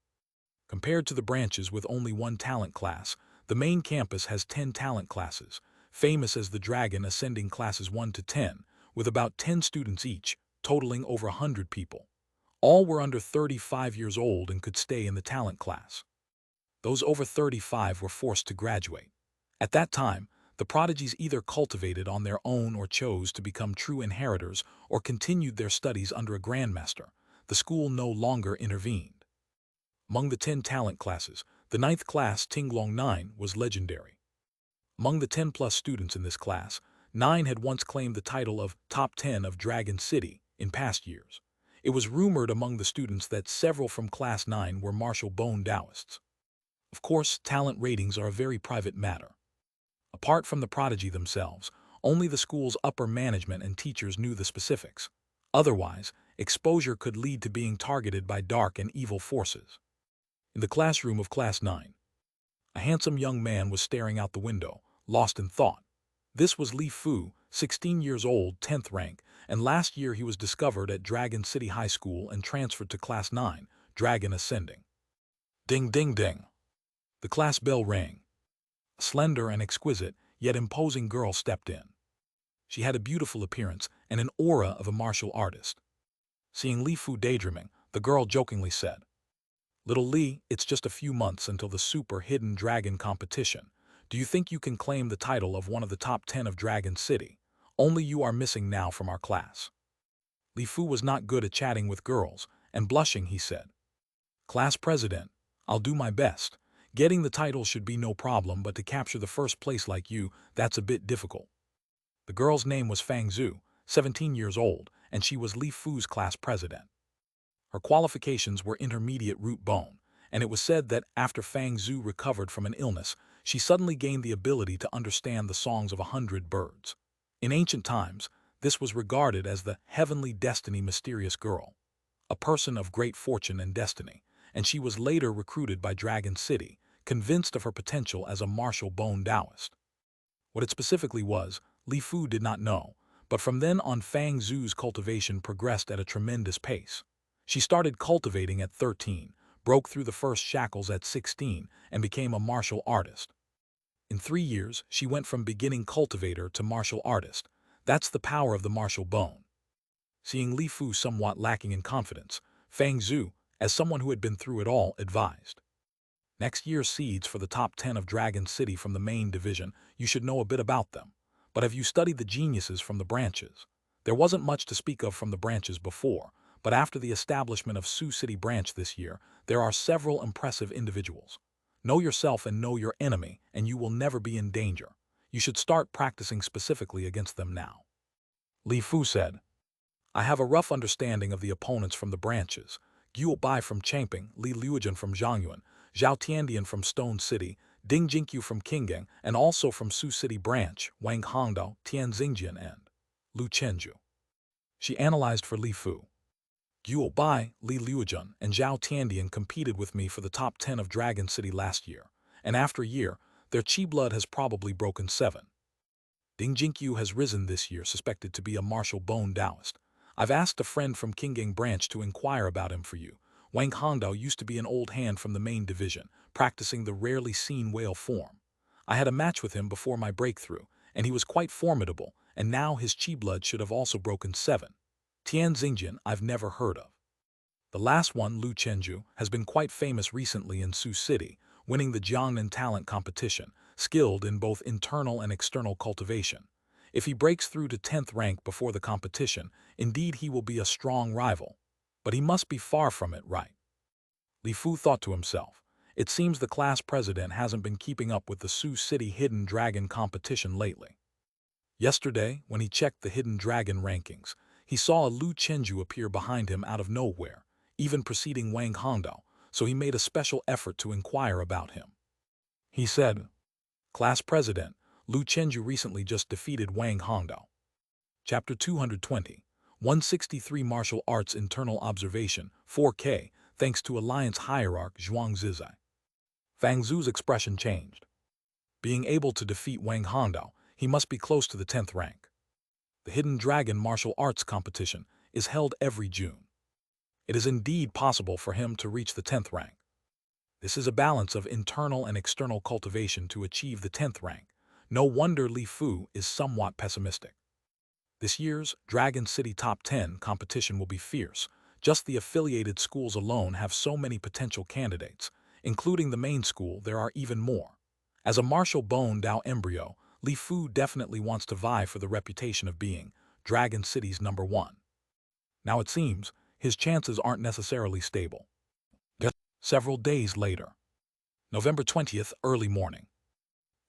Compared to the branches with only one talent class, the main campus has 10 talent classes, famous as the Dragon Ascending classes 1 to 10, with about 10 students each, totaling over 100 people. All were under 35 years old and could stay in the talent class. Those over 35 were forced to graduate. At that time, the prodigies either cultivated on their own or chose to become true inheritors or continued their studies under a grandmaster. The school no longer intervened. Among the 10 talent classes, the 9th class Tinglong 9 was legendary. Among the 10-plus students in this class, 9 had once claimed the title of Top 10 of Dragon City in past years. It was rumored among the students that several from Class 9 were martial bone Taoists. Of course, talent ratings are a very private matter. Apart from the prodigy themselves, only the school's upper management and teachers knew the specifics. Otherwise, exposure could lead to being targeted by dark and evil forces. In the classroom of Class 9, a handsome young man was staring out the window, lost in thought. This was Li Fu, 16 years old, 10th rank, and last year he was discovered at Dragon City High School and transferred to Class 9, Dragon Ascending. Ding ding ding. The class bell rang. A slender and exquisite, yet imposing girl stepped in. She had a beautiful appearance and an aura of a martial artist. Seeing Li Fu daydreaming, the girl jokingly said, "Little Li, it's just a few months until the Super Hidden Dragon competition. Do you think you can claim the title of one of the top 10 of Dragon City? Only you are missing now from our class." Li Fu was not good at chatting with girls, and blushing he said, "Class president, I'll do my best. Getting the title should be no problem, but to capture the first place like you, that's a bit difficult." The girl's name was Fang Zhu, 17 years old, and she was Li Fu's class president. Her qualifications were intermediate root bone, and it was said that after Fang Zhu recovered from an illness, she suddenly gained the ability to understand the songs of 100 birds. In ancient times, this was regarded as the heavenly destiny mysterious girl, a person of great fortune and destiny, and she was later recruited by Dragon City, convinced of her potential as a martial bone Taoist. What it specifically was, Li Fu did not know, but from then on Fang Zhu's cultivation progressed at a tremendous pace. She started cultivating at 13, broke through the first shackles at 16, and became a martial artist. In 3 years, she went from beginning cultivator to martial artist. That's the power of the martial bone. Seeing Li Fu somewhat lacking in confidence, Fang Zhu, as someone who had been through it all, advised. Next year's seeds for the top 10 of Dragon City from the main division, you should know a bit about them. But have you studied the geniuses from the branches? There wasn't much to speak of from the branches before, but after the establishment of Sioux City branch this year, there are several impressive individuals. Know yourself and know your enemy, and you will never be in danger. You should start practicing specifically against them now. Li Fu said, I have a rough understanding of the opponents from the branches. Guo Bai from Changping, Li Luojian from Zhangyuan, Zhao Tiandian from Stone City, Ding Jinkyu from Qingyang, and also from Sioux City branch, Wang Hongdao, Tian Xingjian, and Lu Chenju. She analyzed for Li Fu. Guo Bai, Li Luojian, and Zhao Tiandian competed with me for the top 10 of Dragon City last year, and after a year, their chi blood has probably broken 7. Ding Jinkyu has risen this year, suspected to be a martial bone Taoist. I've asked a friend from Qingyang branch to inquire about him for you. Wang Hongdao used to be an old hand from the main division, practicing the rarely seen whale form. I had a match with him before my breakthrough, and he was quite formidable, and now his chi blood should have also broken 7. Tian Xingjian I've never heard of. The last one, Lu Chenju, has been quite famous recently in Sioux City, winning the Jiangnan talent competition, skilled in both internal and external cultivation. If he breaks through to 10th rank before the competition, indeed he will be a strong rival. But he must be far from it, right? Li Fu thought to himself. It seems the class president hasn't been keeping up with the Sioux City Hidden Dragon competition lately. Yesterday, when he checked the Hidden Dragon rankings, he saw a Lu Chenju appear behind him out of nowhere, even preceding Wang Hongdao, so he made a special effort to inquire about him. He said, Class President, Lu Chenju recently just defeated Wang Hongdao. Chapter 220, 163 Martial Arts Internal Observation, 4K, thanks to Alliance Hierarch Zhuang Zizai. Fang Zhu's expression changed. Being able to defeat Wang Hongdao, he must be close to the 10th rank. The Hidden Dragon Martial Arts Competition is held every June. It is indeed possible for him to reach the 10th rank. This is a balance of internal and external cultivation to achieve the 10th rank. No wonder Li Fu is somewhat pessimistic. This year's Dragon City Top 10 competition will be fierce. Just the affiliated schools alone have so many potential candidates. Including the main school, there are even more. As a martial bone Dao embryo, Li Fu definitely wants to vie for the reputation of being Dragon City's #1. Now it seems, his chances aren't necessarily stable. Several days later. November 20th, early morning.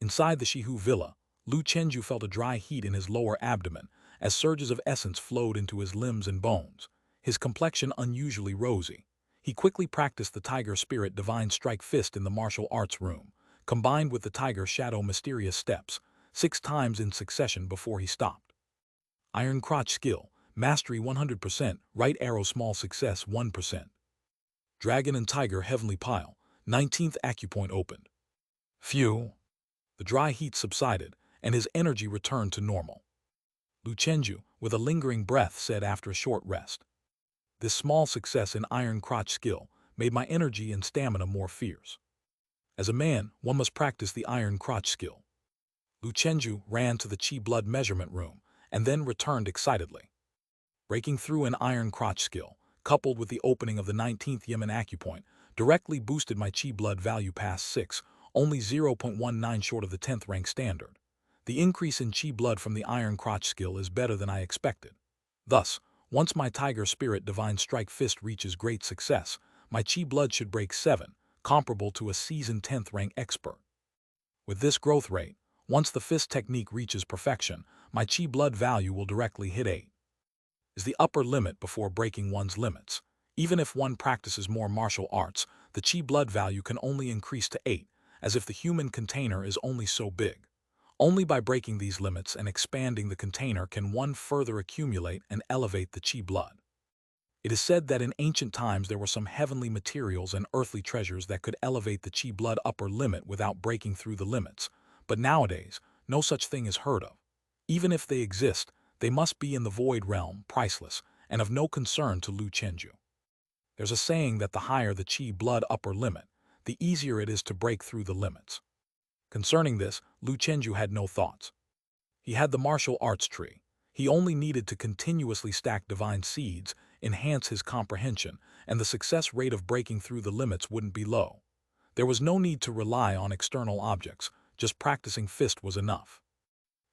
Inside the Shihu villa, Lu Chenju felt a dry heat in his lower abdomen as surges of essence flowed into his limbs and bones, his complexion unusually rosy. He quickly practiced the Tiger Spirit Divine Strike Fist in the martial arts room, combined with the Tiger Shadow Mysterious Steps, 6 times in succession before he stopped. Iron Crotch Skill, Mastery 100%, Right Arrow Small Success 1%. Dragon and Tiger Heavenly Pile, 19th Acupoint opened. Phew! The dry heat subsided, and his energy returned to normal. Lu Chenju, with a lingering breath, said after a short rest. This small success in Iron Crotch Skill made my energy and stamina more fierce. As a man, one must practice the Iron Crotch Skill. Lu Chenju ran to the Chi Blood measurement room, and then returned excitedly. Breaking through an Iron Crotch Skill, coupled with the opening of the 19th Yemen Acupoint, directly boosted my Chi Blood value past 6, only 0.19 short of the 10th rank standard. The increase in Chi Blood from the Iron Crotch Skill is better than I expected. Thus, once my Tiger Spirit Divine Strike Fist reaches great success, my Chi Blood should break 7, comparable to a seasoned 10th rank expert. With this growth rate, once the fist technique reaches perfection, my Chi Blood value will directly hit 8. Is the upper limit before breaking one's limits. Even if one practices more martial arts, the Chi Blood value can only increase to 8, as if the human container is only so big. Only by breaking these limits and expanding the container can one further accumulate and elevate the chi blood. It is said that in ancient times there were some heavenly materials and earthly treasures that could elevate the chi blood upper limit without breaking through the limits, but nowadays, no such thing is heard of. Even if they exist, they must be in the void realm, priceless, and of no concern to Lu Chenju. There's a saying that the higher the chi blood upper limit, the easier it is to break through the limits. Concerning this, Lu Chenju had no thoughts. He had the martial arts tree. He only needed to continuously stack divine seeds, enhance his comprehension, and the success rate of breaking through the limits wouldn't be low. There was no need to rely on external objects, just practicing fist was enough.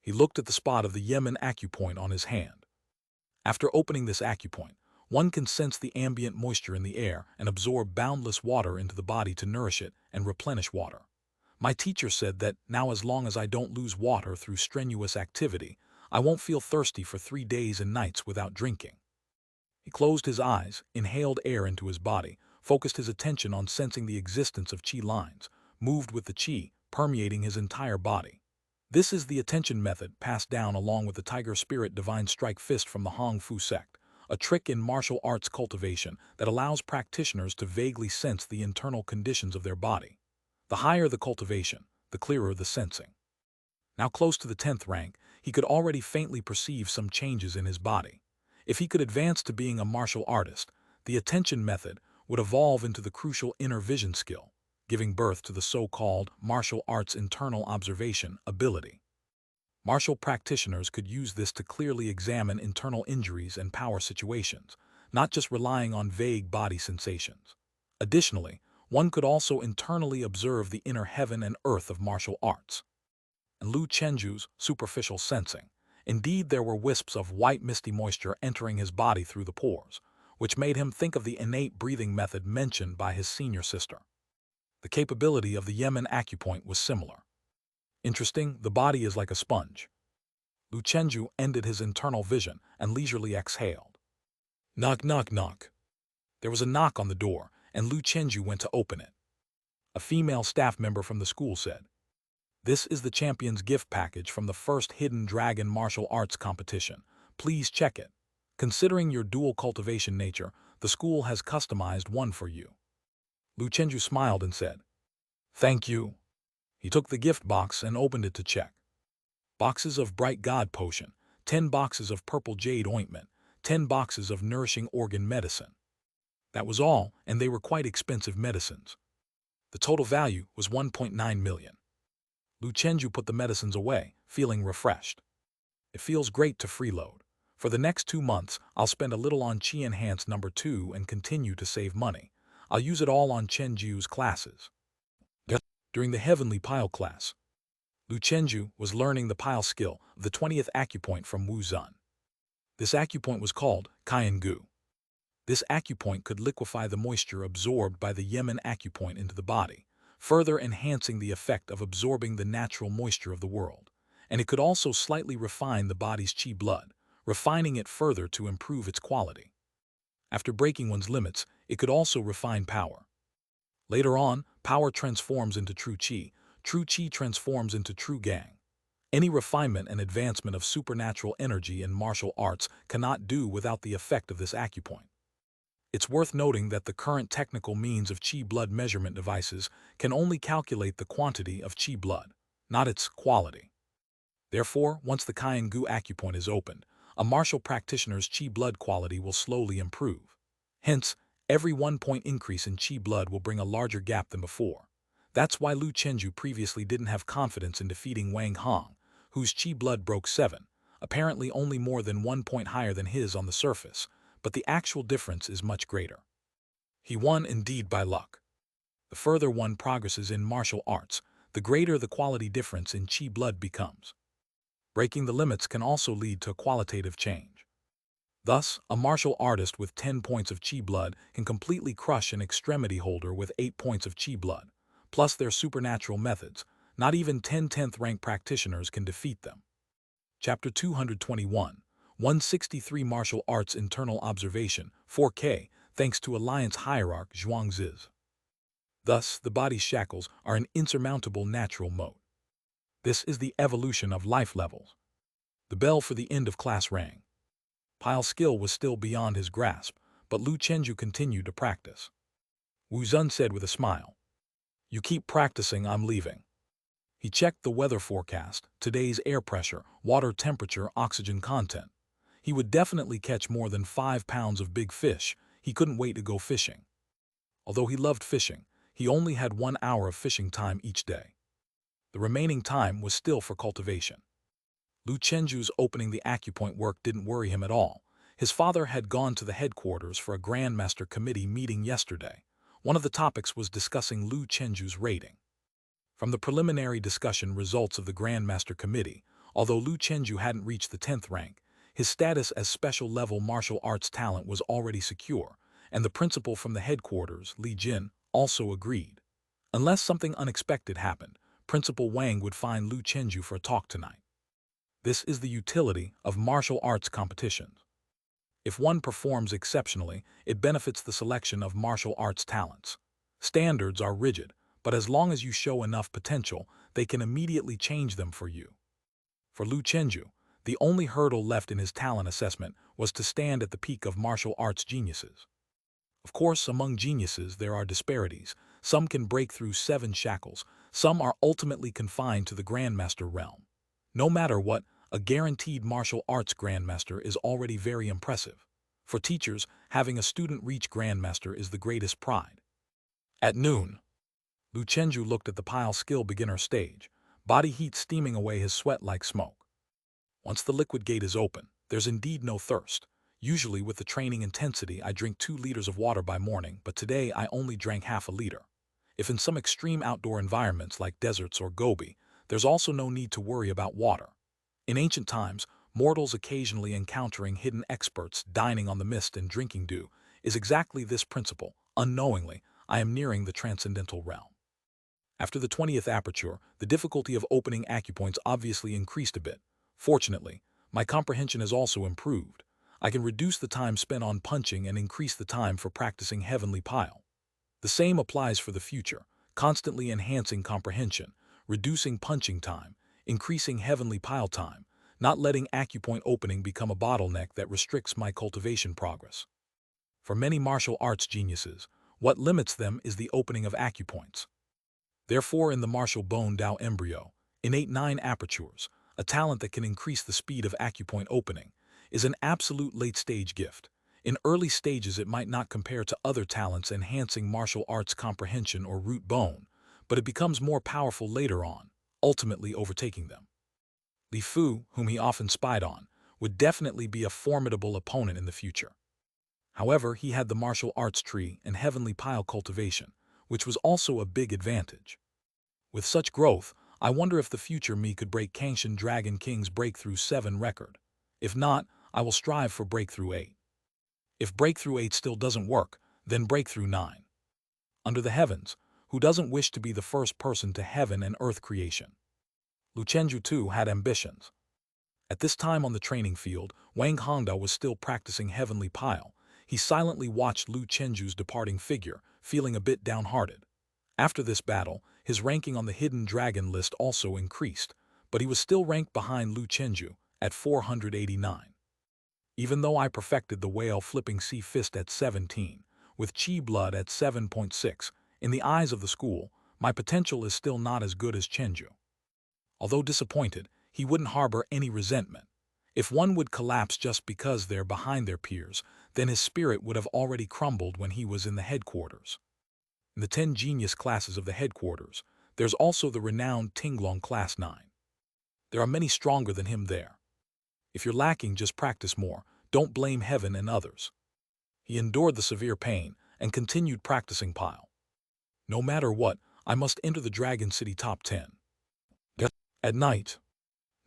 He looked at the spot of the Yemen acupoint on his hand. After opening this acupoint, one can sense the ambient moisture in the air and absorb boundless water into the body to nourish it and replenish water. My teacher said that now as long as I don't lose water through strenuous activity, I won't feel thirsty for 3 days and nights without drinking. He closed his eyes, inhaled air into his body, focused his attention on sensing the existence of chi lines, moved with the chi, permeating his entire body. This is the attention method passed down along with the tiger spirit divine strike fist from the Hong Fu sect, a trick in martial arts cultivation that allows practitioners to vaguely sense the internal conditions of their body. The higher the cultivation, the clearer the sensing. Now close to the 10th rank, he could already faintly perceive some changes in his body. If he could advance to being a martial artist, the attention method would evolve into the crucial inner vision skill, giving birth to the so-called martial arts internal observation ability. Martial practitioners could use this to clearly examine internal injuries and power situations, not just relying on vague body sensations. Additionally, one could also internally observe the inner heaven and earth of martial arts. And Lu Chenju's superficial sensing. Indeed, there were wisps of white misty moisture entering his body through the pores, which made him think of the innate breathing method mentioned by his senior sister. The capability of the Yemen acupoint was similar. Interesting, the body is like a sponge. Lu Chenju ended his internal vision and leisurely exhaled. Knock, knock, knock. There was a knock on the door, and Lu Chenju went to open it. A female staff member from the school said, "This is the champion's gift package from the first Hidden Dragon martial arts competition. Please check it. Considering your dual cultivation nature, the school has customized one for you." Lu Chenju smiled and said, "Thank you." He took the gift box and opened it to check. Boxes of bright god potion, 10 boxes of purple jade ointment, 10 boxes of nourishing organ medicine. That was all, and they were quite expensive medicines. The total value was 1.9 million. Lu Chenju put the medicines away, feeling refreshed. It feels great to freeload. For the next 2 months, I'll spend a little on Chi Enhance number 2 and continue to save money. I'll use it all on Chenju's classes. During the Heavenly Pile class, Lu Chenju was learning the pile skill of the 20th acupoint from Wu Zun. This acupoint was called Gu. This acupoint could liquefy the moisture absorbed by the Yemen acupoint into the body, further enhancing the effect of absorbing the natural moisture of the world. And it could also slightly refine the body's chi blood, refining it further to improve its quality. After breaking one's limits, it could also refine power. Later on, power transforms into true chi transforms into true gang. Any refinement and advancement of supernatural energy in martial arts cannot do without the effect of this acupoint. It's worth noting that the current technical means of chi blood measurement devices can only calculate the quantity of chi blood, not its quality. Therefore, once the Gu acupoint is opened, a martial practitioner's chi blood quality will slowly improve. Hence, every 1-point increase in chi blood will bring a larger gap than before. That's why Lu Chenju previously didn't have confidence in defeating Wang Hong, whose chi blood broke 7, apparently only more than 1 point higher than his on the surface, but the actual difference is much greater. He won indeed by luck. The further one progresses in martial arts, the greater the quality difference in chi blood becomes. Breaking the limits can also lead to a qualitative change. Thus, a martial artist with 10 points of chi blood can completely crush an extremity holder with 8 points of chi blood. Plus their supernatural methods, not even 10th rank practitioners can defeat them. Chapter 221, 163 Martial Arts Internal Observation, 4K, thanks to Alliance Hierarch Zhuangzi's. Thus, the body's shackles are an insurmountable natural moat. This is the evolution of life levels. The bell for the end of class rang. Pile's skill was still beyond his grasp, but Lu Chenju continued to practice. Wu Zun said with a smile, "You keep practicing, I'm leaving." He checked the weather forecast, today's air pressure, water temperature, oxygen content. He would definitely catch more than 5 pounds of big fish. He couldn't wait to go fishing. Although he loved fishing, he only had 1 hour of fishing time each day. The remaining time was still for cultivation. Lu Chenju's opening the acupoint work didn't worry him at all. His father had gone to the headquarters for a Grandmaster Committee meeting yesterday. One of the topics was discussing Lu Chenju's rating. From the preliminary discussion results of the Grandmaster Committee, although Lu Chenju hadn't reached the 10th rank, his status as special-level martial arts talent was already secure, and the principal from the headquarters, Li Jin, also agreed. Unless something unexpected happened, Principal Wang would find Lu Chenju for a talk tonight. This is the utility of martial arts competitions. If one performs exceptionally, it benefits the selection of martial arts talents. Standards are rigid, but as long as you show enough potential, they can immediately change them for you. For Lu Chenju, the only hurdle left in his talent assessment was to stand at the peak of martial arts geniuses. Of course, among geniuses there are disparities. Some can break through 7 shackles, some are ultimately confined to the Grandmaster realm. No matter what, a guaranteed martial arts Grandmaster is already very impressive. For teachers, having a student reach Grandmaster is the greatest pride. At noon, Lu Chenju looked at the Pile skill beginner stage, body heat steaming away his sweat like smoke. Once the liquid gate is open, there's indeed no thirst. Usually with the training intensity I drink 2 liters of water by morning, but today I only drank half a liter. If in some extreme outdoor environments like deserts or Gobi, there's also no need to worry about water. In ancient times, mortals occasionally encountering hidden experts dining on the mist and drinking dew is exactly this principle. Unknowingly, I am nearing the transcendental realm. After the 20th aperture, the difficulty of opening acupoints obviously increased a bit. Fortunately, my comprehension has also improved. I can reduce the time spent on punching and increase the time for practicing heavenly pile. The same applies for the future, constantly enhancing comprehension, reducing punching time, increasing heavenly pile time, not letting acupoint opening become a bottleneck that restricts my cultivation progress. For many martial arts geniuses, what limits them is the opening of acupoints. Therefore, in the martial bone Dao embryo, innate 9 apertures, a talent that can increase the speed of acupoint opening, is an absolute late-stage gift. In early stages it might not compare to other talents enhancing martial arts comprehension or root bone, but it becomes more powerful later on, ultimately overtaking them. Li Fu, whom he often spied on, would definitely be a formidable opponent in the future. However, he had the martial arts tree and heavenly pile cultivation, which was also a big advantage. With such growth, I wonder if the future me could break Kangshan Dragon King's Breakthrough 7 record. If not, I will strive for Breakthrough 8. If Breakthrough 8 still doesn't work, then Breakthrough 9. Under the heavens, who doesn't wish to be the first person to heaven and earth creation? Lu Chenju too had ambitions. At this time on the training field, Wang Hongda was still practicing heavenly pile. He silently watched Lu Chenju's departing figure, feeling a bit downhearted. After this battle, his ranking on the hidden dragon list also increased, but he was still ranked behind Lu Chenju at 489. Even though I perfected the whale flipping sea fist at 17, with chi blood at 7.6, in the eyes of the school, my potential is still not as good as Chenju. Although disappointed, he wouldn't harbor any resentment. If one would collapse just because they're behind their peers, then his spirit would have already crumbled when he was in the headquarters. In the 10 genius classes of the headquarters, there's also the renowned Tinglong Class 9. There are many stronger than him there. If you're lacking, just practice more. Don't blame heaven and others. He endured the severe pain and continued practicing pile. No matter what, I must enter the Dragon City top 10. At night,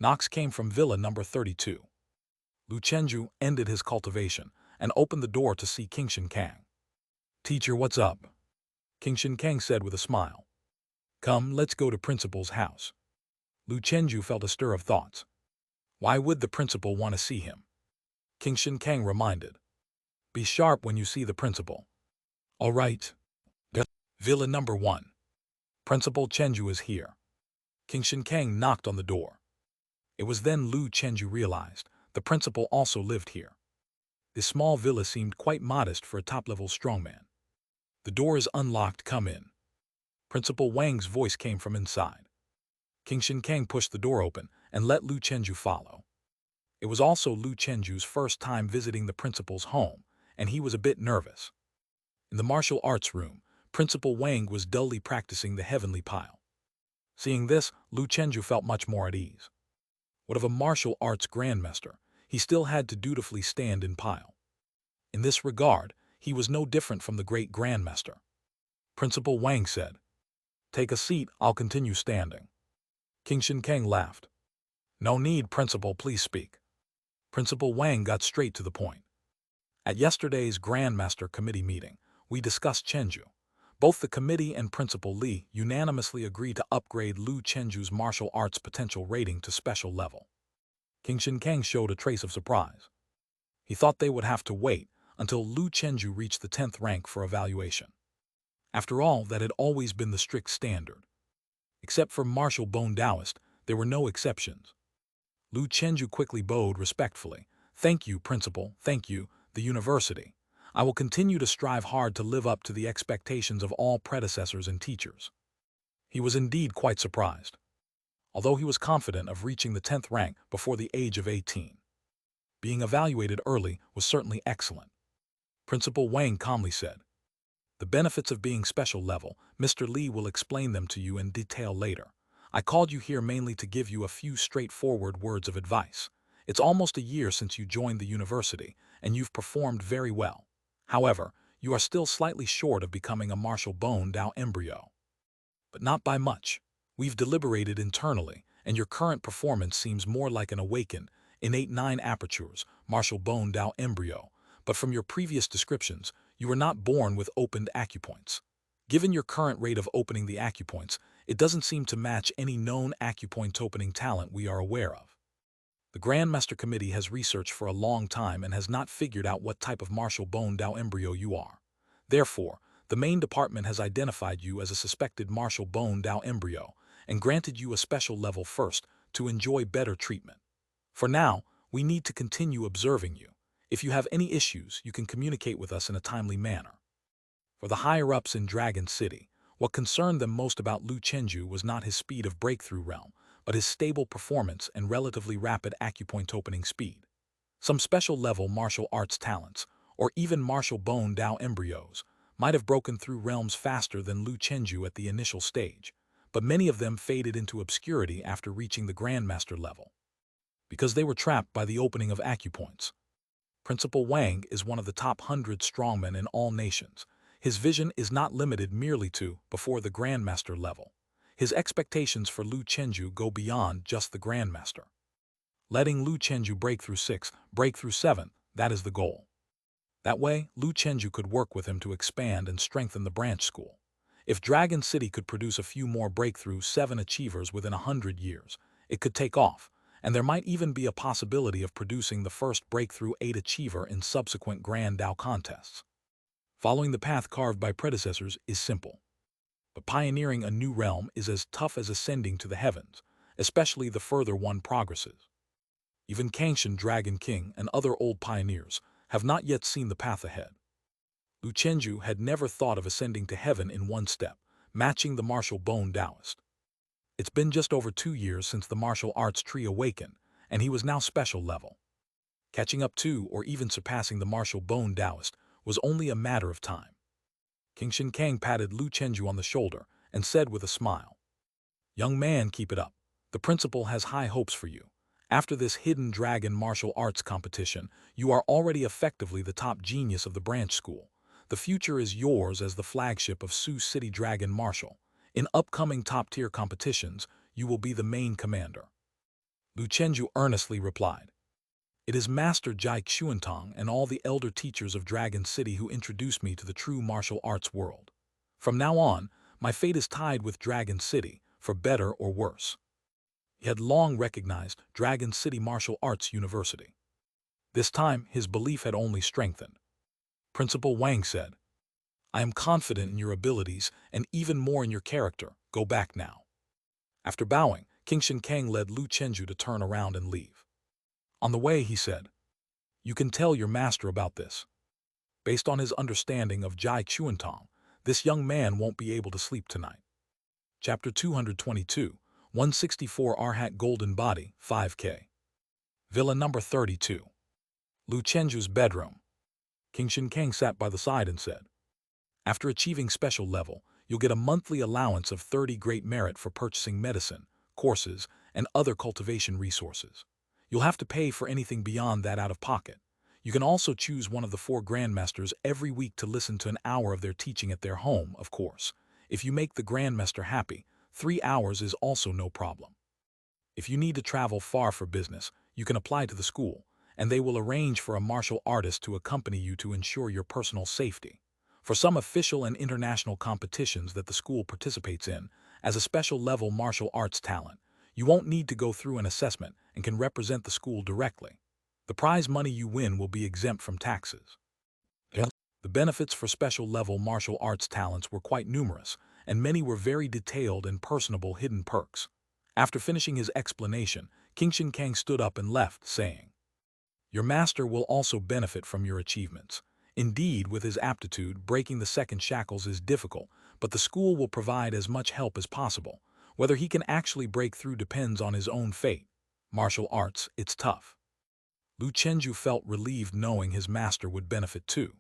knocks came from villa number 32. Lu Chenju ended his cultivation and opened the door to see Kingshan Kang. "Teacher, what's up?" Kingshan Kang said with a smile. "Come, let's go to principal's house." Lu Chenju felt a stir of thoughts. Why would the principal want to see him? Kingshan Kang reminded. "Be sharp when you see the principal." "All right." Villa number 1. Principal Chenju is here. King Shinkang knocked on the door. It was then Lu Chenju realized the principal also lived here. This small villa seemed quite modest for a top-level strongman. The door is unlocked, come in. Principal Wang's voice came from inside. King Shinkang pushed the door open and let Lu Chenju follow. It was also Lu Chenju's first time visiting the principal's home, and he was a bit nervous. In the martial arts room, Principal Wang was dully practicing the heavenly pile. Seeing this, Lu Chenju felt much more at ease. What of a martial arts grandmaster? He still had to dutifully stand in pile. In this regard, he was no different from the great grandmaster. Principal Wang said, "Take a seat, I'll continue standing." King Shinkang laughed. "No need, Principal, please speak." Principal Wang got straight to the point. At yesterday's Grandmaster Committee meeting, we discussed Chenju. Both the committee and Principal Li unanimously agreed to upgrade Lu Chenju's martial arts potential rating to special level. King Shinkang showed a trace of surprise. He thought they would have to wait until Lu Chenju reached the 10th rank for evaluation. After all, that had always been the strict standard. Except for martial bone Taoist, there were no exceptions. Lu Chenju quickly bowed respectfully. "Thank you, Principal, thank you, the university. I will continue to strive hard to live up to the expectations of all predecessors and teachers." He was indeed quite surprised, although he was confident of reaching the 10th rank before the age of 18. Being evaluated early was certainly excellent. Principal Wang calmly said, "The benefits of being special level, Mr. Li will explain them to you in detail later. I called you here mainly to give you a few straightforward words of advice. It's almost a year since you joined the university, and you've performed very well. However, you are still slightly short of becoming a martial bone Dao embryo. But not by much. We've deliberated internally, and your current performance seems more like an awakened, innate 9 apertures, martial bone Dao embryo, but from your previous descriptions, you were not born with opened acupoints. Given your current rate of opening the acupoints, it doesn't seem to match any known acupoint opening talent we are aware of. The Grandmaster Committee has researched for a long time and has not figured out what type of martial bone Dao embryo you are. Therefore, the main department has identified you as a suspected martial bone Dao embryo and granted you a special level first to enjoy better treatment. For now, we need to continue observing you. If you have any issues, you can communicate with us in a timely manner." For the higher-ups in Dragon City, what concerned them most about Lu Chenju was not his speed of breakthrough realm, but his stable performance and relatively rapid acupoint opening speed. Some special-level martial arts talents, or even martial bone Dao embryos, might have broken through realms faster than Lu Chenju at the initial stage, but many of them faded into obscurity after reaching the Grandmaster level, because they were trapped by the opening of acupoints. Principal Wang is one of the top 100 strongmen in all nations. His vision is not limited merely to before the Grandmaster level. His expectations for Lu Chenju go beyond just the Grandmaster. Letting Lu Chenju break through 6th, break through 7th, that is the goal. That way, Lu Chenju could work with him to expand and strengthen the branch school. If Dragon City could produce a few more breakthrough 7 achievers within 100 years, it could take off, and there might even be a possibility of producing the first breakthrough 8 achiever in subsequent Grand Dao contests. Following the path carved by predecessors is simple, but pioneering a new realm is as tough as ascending to the heavens, especially the further one progresses. Even Kangshan Dragon King and other old pioneers have not yet seen the path ahead. Lu Chenju had never thought of ascending to heaven in one step, matching the martial bone Taoist. It's been just over 2 years since the martial arts tree awakened, and he was now special level. Catching up to or even surpassing the martial bone Taoist was only a matter of time. King Shinkang patted Lu Chenju on the shoulder and said with a smile, "Young man, keep it up. The principal has high hopes for you. After this hidden dragon martial arts competition, you are already effectively the top genius of the branch school. The future is yours as the flagship of Sioux City Dragon Martial. In upcoming top-tier competitions, you will be the main commander." Lu Chenju earnestly replied, "It is Master Jai Xuantong and all the elder teachers of Dragon City who introduced me to the true martial arts world. From now on, my fate is tied with Dragon City, for better or worse." He had long recognized Dragon City Martial Arts University. This time, his belief had only strengthened. Principal Wang said, I am confident in your abilities and even more in your character. Go back now. After bowing, King Shinkang led Lu Chenju to turn around and leave. On the way, he said, "You can tell your master about this. Based on his understanding of Jai Chuantong, this young man won't be able to sleep tonight." Chapter 222, 164 Arhat Golden Body, 5K. Villa number 32. Lu Chenju's bedroom. King Shinkang sat by the side and said, "After achieving special level, you'll get a monthly allowance of 30 great merit for purchasing medicine, courses, and other cultivation resources. You'll have to pay for anything beyond that out of pocket. You can also choose one of the 4 grandmasters every week to listen to an hour of their teaching at their home, of course. If you make the grandmaster happy, 3 hours is also no problem. If you need to travel far for business, you can apply to the school, and they will arrange for a martial artist to accompany you to ensure your personal safety. For some official and international competitions that the school participates in, as a special-level martial arts talent, you won't need to go through an assessment and can represent the school directly. The prize money you win will be exempt from taxes." The benefits for special-level martial arts talents were quite numerous, and many were very detailed and personable hidden perks. After finishing his explanation, King Shinkang stood up and left, saying, "Your master will also benefit from your achievements. Indeed, with his aptitude, breaking the second shackles is difficult, but the school will provide as much help as possible. Whether he can actually break through depends on his own fate. Martial arts, it's tough." Lu Chenju felt relieved knowing his master would benefit too.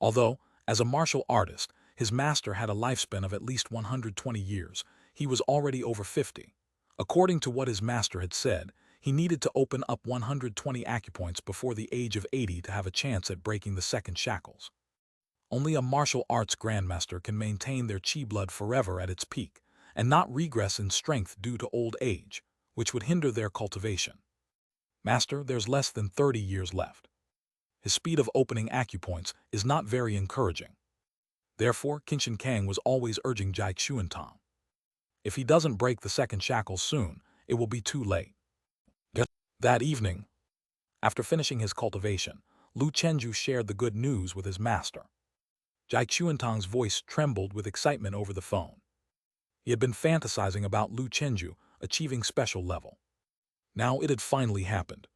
Although, as a martial artist, his master had a lifespan of at least 120 years, he was already over 50. According to what his master had said, he needed to open up 120 acupoints before the age of 80 to have a chance at breaking the second shackles. Only a martial arts grandmaster can maintain their chi blood forever at its peak, and not regress in strength due to old age, which would hinder their cultivation. "Master, there's less than 30 years left. His speed of opening acupoints is not very encouraging." Therefore, King Shinkang was always urging Jai Chuantong. If he doesn't break the second shackle soon, it will be too late. That evening, after finishing his cultivation, Lu Chenju shared the good news with his master. Jai Chuantong's voice trembled with excitement over the phone. He had been fantasizing about Lu Chenju achieving special level. Now it had finally happened.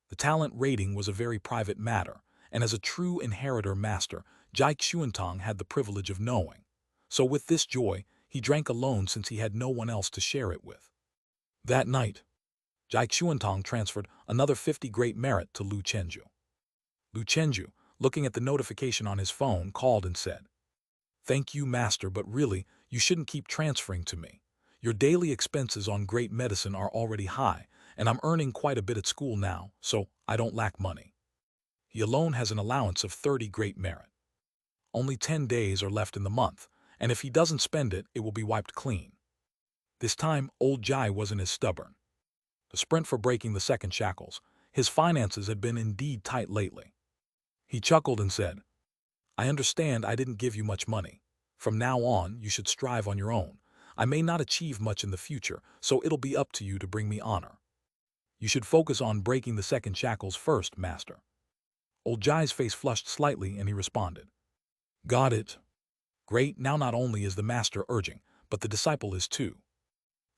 The talent rating was a very private matter, and as a true inheritor master, Jai Chuantong had the privilege of knowing. So with this joy, he drank alone since he had no one else to share it with. That night, Jai Chuantong transferred another 50 great merit to Lu Chenju. Lu Chenju, looking at the notification on his phone, called and said, "Thank you, master, but really, you shouldn't keep transferring to me. Your daily expenses on great medicine are already high, and I'm earning quite a bit at school now, so I don't lack money." He alone has an allowance of 30 great merit. Only 10 days are left in the month, and if he doesn't spend it, it will be wiped clean. This time, old Jai wasn't as stubborn. The sprint for breaking the second shackles, his finances had been indeed tight lately. He chuckled and said, "I understand I didn't give you much money. From now on, you should strive on your own. I may not achieve much in the future, so it'll be up to you to bring me honor. You should focus on breaking the second shackles first, master." Old Jai's face flushed slightly and he responded, "Got it. Great, now not only is the master urging, but the disciple is too.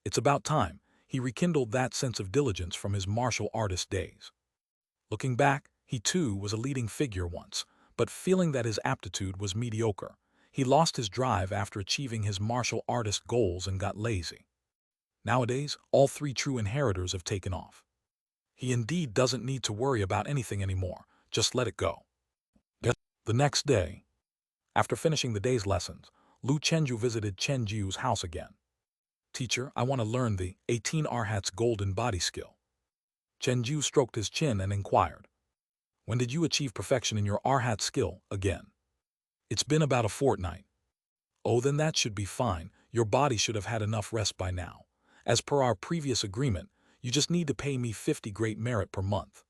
It's about time." He rekindled that sense of diligence from his martial artist days. Looking back, he too was a leading figure once, but feeling that his aptitude was mediocre, he lost his drive after achieving his martial artist goals and got lazy. Nowadays, all 3 true inheritors have taken off. He indeed doesn't need to worry about anything anymore, just let it go. The next day, after finishing the day's lessons, Lu Chenju visited Chen Jiu's house again. "Teacher, I want to learn the 18 Arhat's golden body skill." Chen Jiu stroked his chin and inquired, "When did you achieve perfection in your Arhat skill again?" "It's been about a fortnight." "Oh, then that should be fine. Your body should have had enough rest by now. As per our previous agreement, you just need to pay me 50 great merit per month."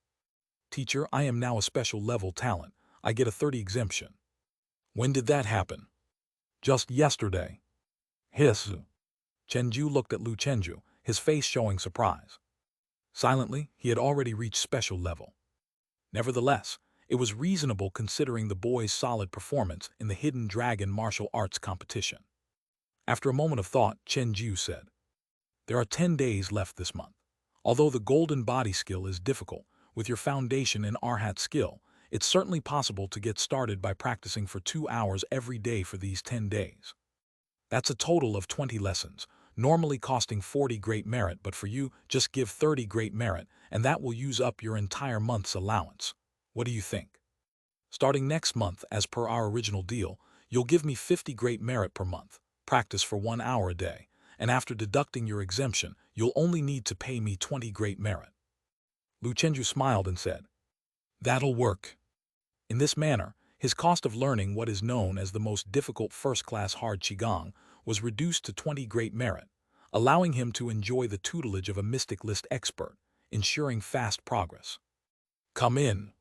"Teacher, I am now a special level talent. I get a 30 exemption." "When did that happen?" "Just yesterday." "Hiss." Chenju looked at Lu Chenju, his face showing surprise. Silently, he had already reached special level. Nevertheless, It was reasonable considering the boy's solid performance in the Hidden Dragon martial arts competition. After a moment of thought, Chen Ju said, "There are 10 days left this month. Although the golden body skill is difficult, with your foundation in Arhat skill, it's certainly possible to get started by practicing for 2 hours every day for these 10 days. That's a total of 20 lessons, normally costing 40 great merit, but for you, just give 30 great merit, and that will use up your entire month's allowance. What do you think? Starting next month, as per our original deal, you'll give me 50 great merit per month, practice for 1 hour a day, and after deducting your exemption, you'll only need to pay me 20 great merit." Lu Chenju smiled and said, "That'll work." In this manner, his cost of learning what is known as the most difficult first-class hard Qigong was reduced to 20 great merit, allowing him to enjoy the tutelage of a mystic list expert, ensuring fast progress. "Come in."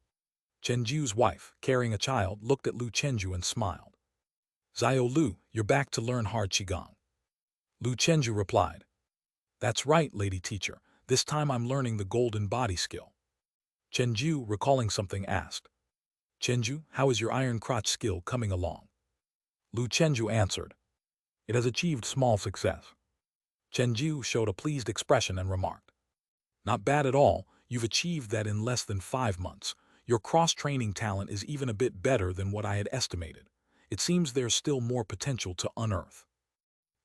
Chenju's wife, carrying a child, looked at Lu Chenju and smiled. "Xiao Lu, you're back to learn hard Qigong." Lu Chenju replied, "That's right, lady teacher. This time I'm learning the golden body skill." Chenju, recalling something, asked, "Chenju, how is your iron crotch skill coming along?" Lu Chenju answered, "It has achieved small success." Chenju showed a pleased expression and remarked, "Not bad at all. You've achieved that in less than 5 months. Your cross-training talent is even a bit better than what I had estimated. It seems there's still more potential to unearth."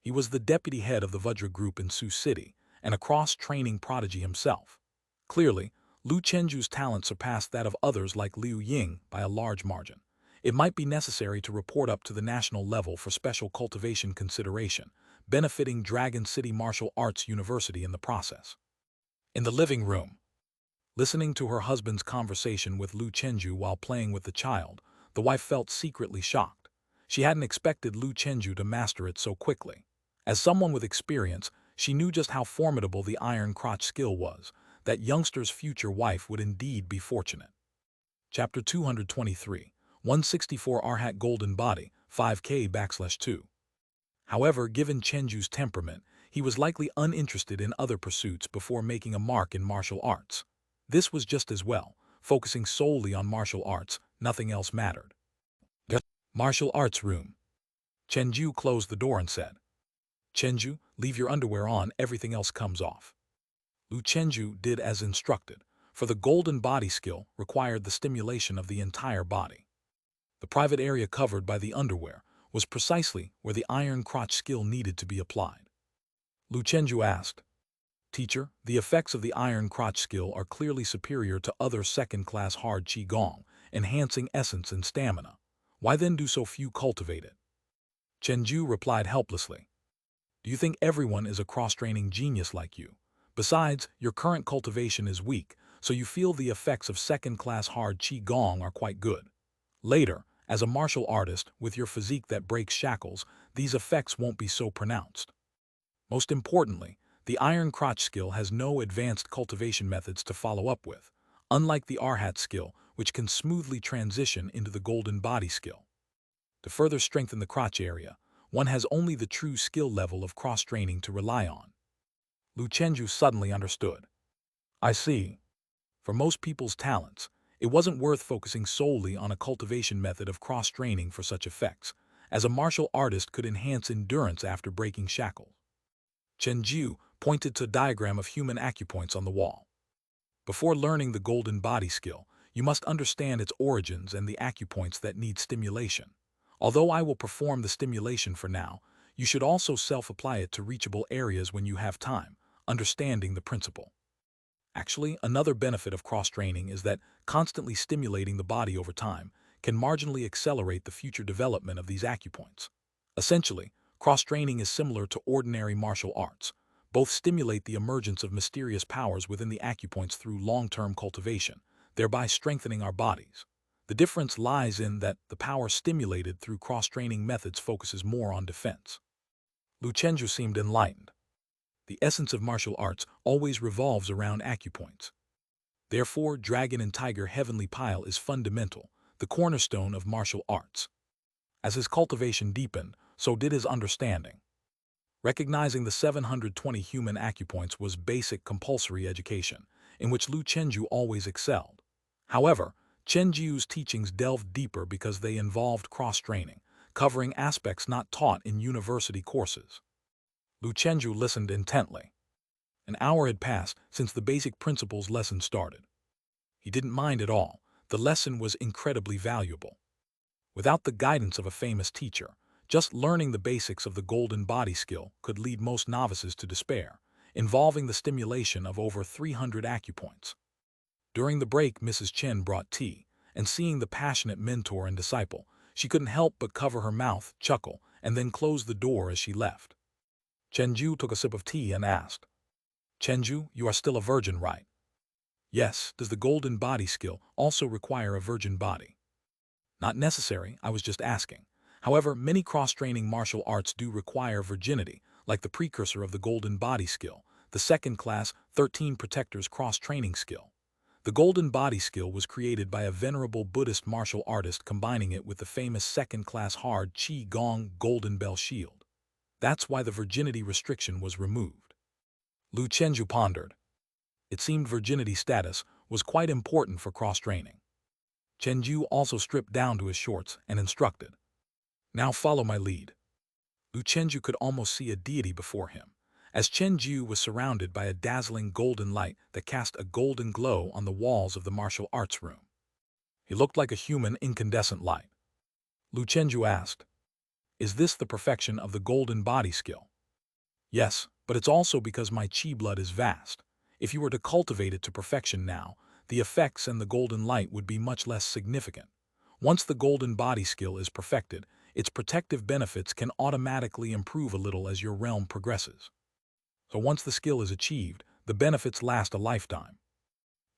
He was the deputy head of the Vajra group in Sioux City, and a cross-training prodigy himself. Clearly, Lu Chenju's talent surpassed that of others like Liu Ying by a large margin. It might be necessary to report up to the national level for special cultivation consideration, benefiting Dragon City Martial Arts University in the process. In the living room, listening to her husband's conversation with Lu Chenju while playing with the child, the wife felt secretly shocked. She hadn't expected Lu Chenju to master it so quickly. As someone with experience, she knew just how formidable the iron crotch skill was. That youngster's future wife would indeed be fortunate. Chapter 223, 164 Arhat Golden Body, 5K/2. However, given Chenju's temperament, he was likely uninterested in other pursuits before making a mark in martial arts. This was just as well. Focusing solely on martial arts, nothing else mattered. Martial arts room. Chenju closed the door and said, "Chenju, leave your underwear on, everything else comes off." Lu Chenju did as instructed, for the golden body skill required the stimulation of the entire body. The private area covered by the underwear was precisely where the iron crotch skill needed to be applied. Lu Chenju asked, "Teacher, the effects of the iron crotch skill are clearly superior to other second-class hard Qigong, enhancing essence and stamina. Why then do so few cultivate it?" Chenju replied helplessly, "Do you think everyone is a cross-training genius like you? Besides, your current cultivation is weak, so you feel the effects of second-class hard Qigong are quite good. Later, as a martial artist with your physique that breaks shackles, these effects won't be so pronounced. Most importantly, the iron crotch skill has no advanced cultivation methods to follow up with, unlike the Arhat skill, which can smoothly transition into the golden body skill. To further strengthen the crotch area, one has only the true skill level of cross-training to rely on." Lu Chenju suddenly understood. "I see. For most people's talents, it wasn't worth focusing solely on a cultivation method of cross-training for such effects, as a martial artist could enhance endurance after breaking shackles." Chenju pointed to a diagram of human acupoints on the wall. "Before learning the golden body skill, you must understand its origins and the acupoints that need stimulation. Although I will perform the stimulation for now, you should also self-apply it to reachable areas when you have time, understanding the principle. Actually, another benefit of cross-training is that constantly stimulating the body over time can marginally accelerate the future development of these acupoints. Essentially, cross-training is similar to ordinary martial arts. Both stimulate the emergence of mysterious powers within the acupoints through long-term cultivation, thereby strengthening our bodies. The difference lies in that the power stimulated through cross-training methods focuses more on defense." Lu Chenju seemed enlightened. The essence of martial arts always revolves around acupoints. Therefore, Dragon and Tiger Heavenly Pile is fundamental, the cornerstone of martial arts. As his cultivation deepened, so did his understanding. Recognizing the 720 human acupoints was basic compulsory education, in which Lu Chenju always excelled. However, Chen Jiu's teachings delved deeper because they involved cross-training, covering aspects not taught in university courses. Lu Chenju listened intently. An hour had passed since the basic principles lesson started. He didn't mind at all. The lesson was incredibly valuable. Without the guidance of a famous teacher, just learning the basics of the golden body skill could lead most novices to despair, involving the stimulation of over 300 acupoints. During the break, Mrs. Chen brought tea, and seeing the passionate mentor and disciple, she couldn't help but cover her mouth, chuckle, and then close the door as she left. Chenju took a sip of tea and asked, "Chenju, you are still a virgin, right?" "Yes. Does the golden body skill also require a virgin body?" "Not necessary, I was just asking. However, many cross-training martial arts do require virginity, like the precursor of the golden body skill, the second-class 13 Protectors cross-training skill. The golden body skill was created by a venerable Buddhist martial artist combining it with the famous second-class hard Qi Gong golden bell shield. That's why the virginity restriction was removed." Lu Chenju pondered. It seemed virginity status was quite important for cross-training. Chenju also stripped down to his shorts and instructed, "Now follow my lead." Lu Chenju could almost see a deity before him, as Chenju was surrounded by a dazzling golden light that cast a golden glow on the walls of the martial arts room. He looked like a human incandescent light. Lu Chenju asked, "Is this the perfection of the golden body skill?" "Yes, but it's also because my chi blood is vast. If you were to cultivate it to perfection now, the effects and the golden light would be much less significant. Once the golden body skill is perfected, its protective benefits can automatically improve a little as your realm progresses. So once the skill is achieved, the benefits last a lifetime."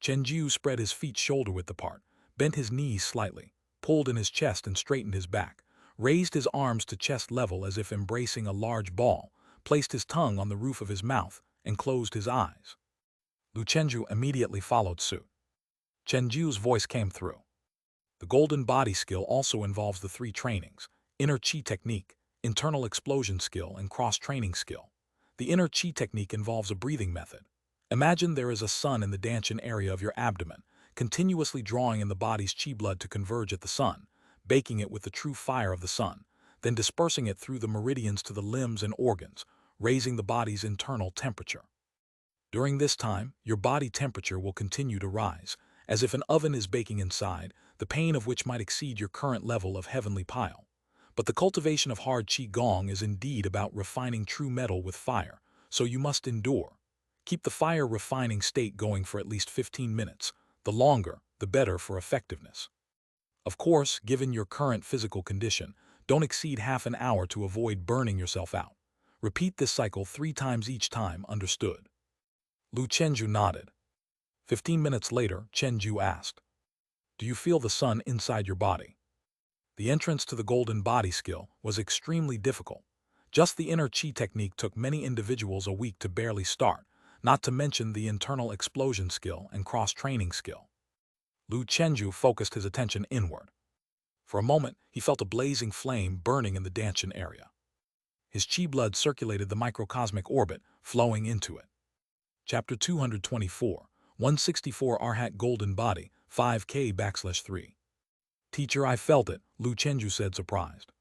Chenju spread his feet shoulder-width apart, bent his knees slightly, pulled in his chest and straightened his back, raised his arms to chest level as if embracing a large ball, placed his tongue on the roof of his mouth, and closed his eyes. Lu Chenju immediately followed suit. Chenju's voice came through. The golden body skill also involves the three trainings: inner chi technique, internal explosion skill, and cross-training skill. The inner chi technique involves a breathing method. Imagine there is a sun in the Danshan area of your abdomen, continuously drawing in the body's chi blood to converge at the sun, baking it with the true fire of the sun, then dispersing it through the meridians to the limbs and organs, raising the body's internal temperature. During this time, your body temperature will continue to rise, as if an oven is baking inside, the pain of which might exceed your current level of heavenly pile. But the cultivation of hard Qi Gong is indeed about refining true metal with fire, so you must endure. Keep the fire refining state going for at least 15 minutes. The longer, the better for effectiveness. Of course, given your current physical condition, don't exceed half an hour to avoid burning yourself out. Repeat this cycle 3 times each time, understood? Lu Chenju nodded. 15 minutes later, Chenju asked, "Do you feel the sun inside your body?" The entrance to the golden body skill was extremely difficult. Just the inner chi technique took many individuals a week to barely start, not to mention the internal explosion skill and cross-training skill. Lu Chenju focused his attention inward. For a moment, he felt a blazing flame burning in the Danshan area. His chi blood circulated the microcosmic orbit, flowing into it. Chapter 224, 164 Arhat Golden Body, 5K/3. "Teacher, I felt it," Lu Chenju said, surprised.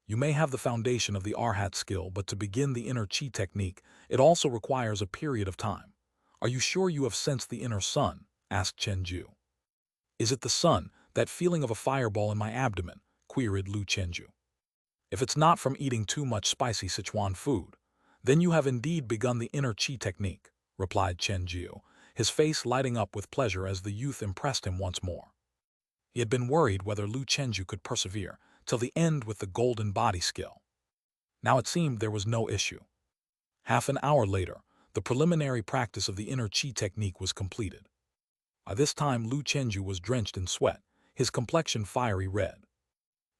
"You may have the foundation of the Arhat skill, but to begin the inner chi technique, it also requires a period of time. Are you sure you have sensed the inner sun?" asked Chenju. "Is it the sun, that feeling of a fireball in my abdomen?" queried Lu Chenju. "If it's not from eating too much spicy Sichuan food, then you have indeed begun the inner chi technique," replied Chenju, his face lighting up with pleasure as the youth impressed him once more. He had been worried whether Lu Chenju could persevere till the end with the golden body skill. Now it seemed there was no issue. Half an hour later, the preliminary practice of the inner chi technique was completed. By this time, Lu Chenju was drenched in sweat, his complexion fiery red.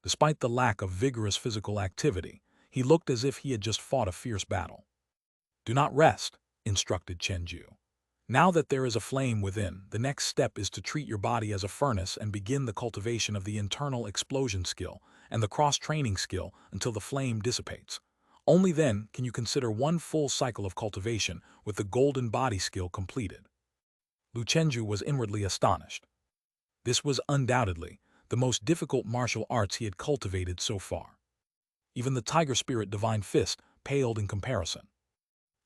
Despite the lack of vigorous physical activity, he looked as if he had just fought a fierce battle. "Do not rest," instructed Chenju. "Now that there is a flame within, the next step is to treat your body as a furnace and begin the cultivation of the internal explosion skill and the cross-training skill until the flame dissipates. Only then can you consider one full cycle of cultivation with the golden body skill completed." Lu Chenju was inwardly astonished. This was undoubtedly the most difficult martial arts he had cultivated so far. Even the tiger spirit divine fist paled in comparison.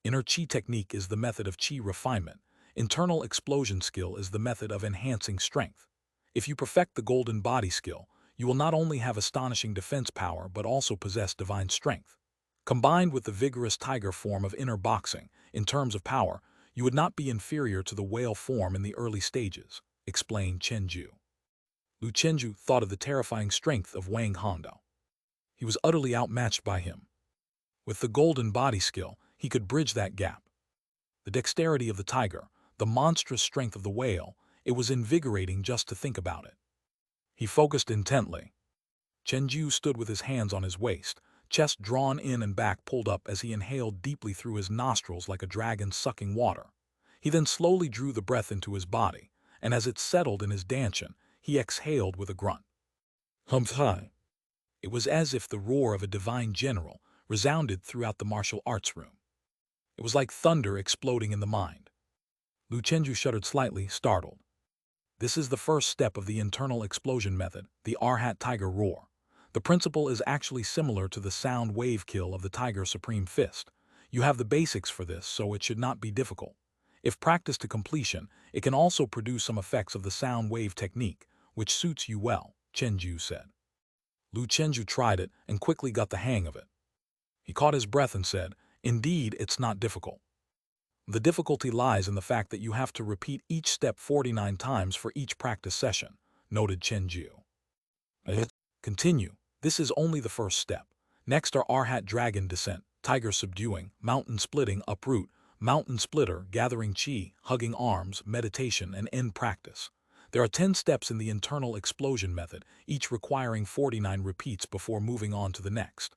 Inner chi technique is the method of chi refinement. Internal explosion skill is the method of enhancing strength. If you perfect the golden body skill, you will not only have astonishing defense power but also possess divine strength. Combined with the vigorous tiger form of inner boxing, in terms of power, you would not be inferior to the whale form in the early stages, explained Chenju. Lu Chenju thought of the terrifying strength of Wang Hongdao. He was utterly outmatched by him. With the golden body skill, he could bridge that gap. The dexterity of the tiger, the monstrous strength of the whale, it was invigorating just to think about it. He focused intently. Chenju stood with his hands on his waist, chest drawn in and back pulled up as he inhaled deeply through his nostrils like a dragon sucking water. He then slowly drew the breath into his body, and as it settled in his dantian, he exhaled with a grunt. Humph-hi. It was as if the roar of a divine general resounded throughout the martial arts room. It was like thunder exploding in the mind. Lu Chenju shuddered slightly, startled. This is the first step of the internal explosion method, the Arhat Tiger Roar. The principle is actually similar to the sound wave kill of the Tiger Supreme Fist. You have the basics for this, so it should not be difficult. If practiced to completion, it can also produce some effects of the sound wave technique, which suits you well, Chenju said. Lu Chenju tried it and quickly got the hang of it. He caught his breath and said, "Indeed, it's not difficult." The difficulty lies in the fact that you have to repeat each step 49 times for each practice session, noted Chenju. Continue. This is only the first step. Next are Arhat Dragon Descent, Tiger Subduing, Mountain Splitting, Uproot, Mountain Splitter, Gathering Chi, Hugging Arms, Meditation, and End Practice. There are 10 steps in the internal explosion method, each requiring 49 repeats before moving on to the next.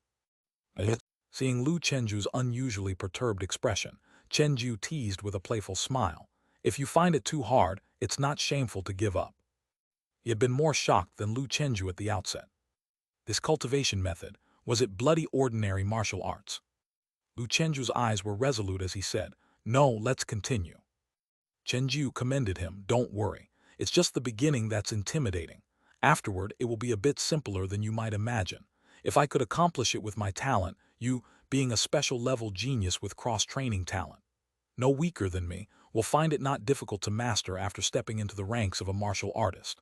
Seeing Lu Chenju's unusually perturbed expression, Chenju teased with a playful smile. If you find it too hard, it's not shameful to give up. He had been more shocked than Lu Chenju at the outset. This cultivation method, was it bloody ordinary martial arts? Lu Chenju's eyes were resolute as he said, "No, let's continue." Chenju commended him, "Don't worry. It's just the beginning that's intimidating. Afterward, it will be a bit simpler than you might imagine. If I could accomplish it with my talent, you, being a special level genius with cross-training talent, no weaker than me, will find it not difficult to master after stepping into the ranks of a martial artist."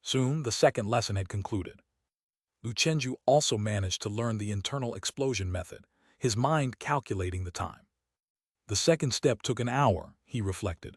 Soon, the second lesson had concluded. Lu Chenju also managed to learn the internal explosion method, his mind calculating the time. The second step took an hour, he reflected.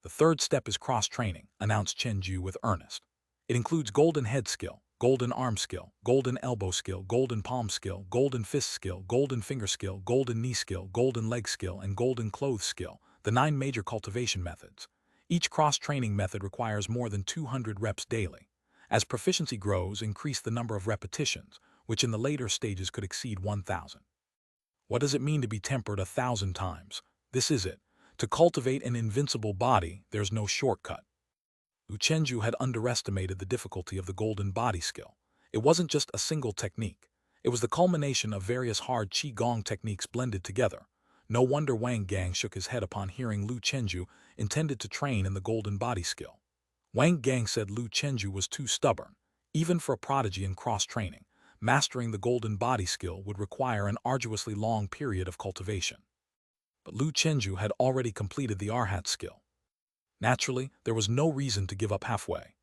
The third step is cross-training, announced Chenju with earnest. It includes golden head skill, golden arm skill, golden elbow skill, golden palm skill, golden fist skill, golden finger skill, golden knee skill, golden leg skill, and golden clothes skill, the 9 major cultivation methods. Each cross-training method requires more than 200 reps daily. As proficiency grows, increase the number of repetitions, which in the later stages could exceed 1,000. What does it mean to be tempered 1,000 times? This is it. To cultivate an invincible body, there's no shortcut. Lu Chenju had underestimated the difficulty of the golden body skill. It wasn't just a single technique. It was the culmination of various hard qigong techniques blended together. No wonder Wang Gang shook his head upon hearing Lu Chenju intended to train in the golden body skill. Wang Gang said Lu Chenju was too stubborn. Even for a prodigy in cross-training, mastering the golden body skill would require an arduously long period of cultivation. But Lu Chenju had already completed the Arhat skill. Naturally, there was no reason to give up halfway.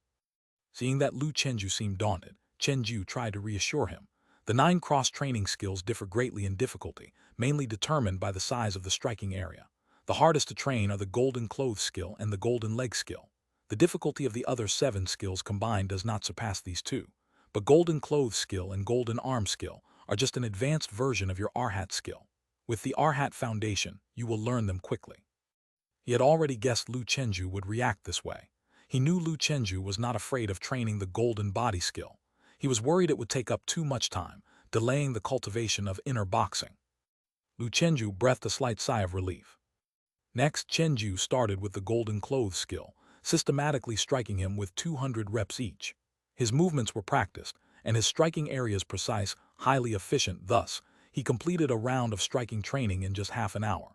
Seeing that Lu Chenju seemed daunted, Chenju tried to reassure him. The 9 cross-training skills differ greatly in difficulty, mainly determined by the size of the striking area. The hardest to train are the golden clothes skill and the golden leg skill. The difficulty of the other 7 skills combined does not surpass these 2. But golden clothes skill and golden arm skill are just an advanced version of your Arhat skill. With the Arhat foundation, you will learn them quickly. He had already guessed Lu Chenju would react this way. He knew Lu Chenju was not afraid of training the golden body skill. He was worried it would take up too much time, delaying the cultivation of inner boxing. Lu Chenju breathed a slight sigh of relief. Next, Chenju started with the golden clothes skill, systematically striking him with 200 reps each. His movements were practiced, and his striking areas precise, highly efficient. Thus, he completed a round of striking training in just half an hour.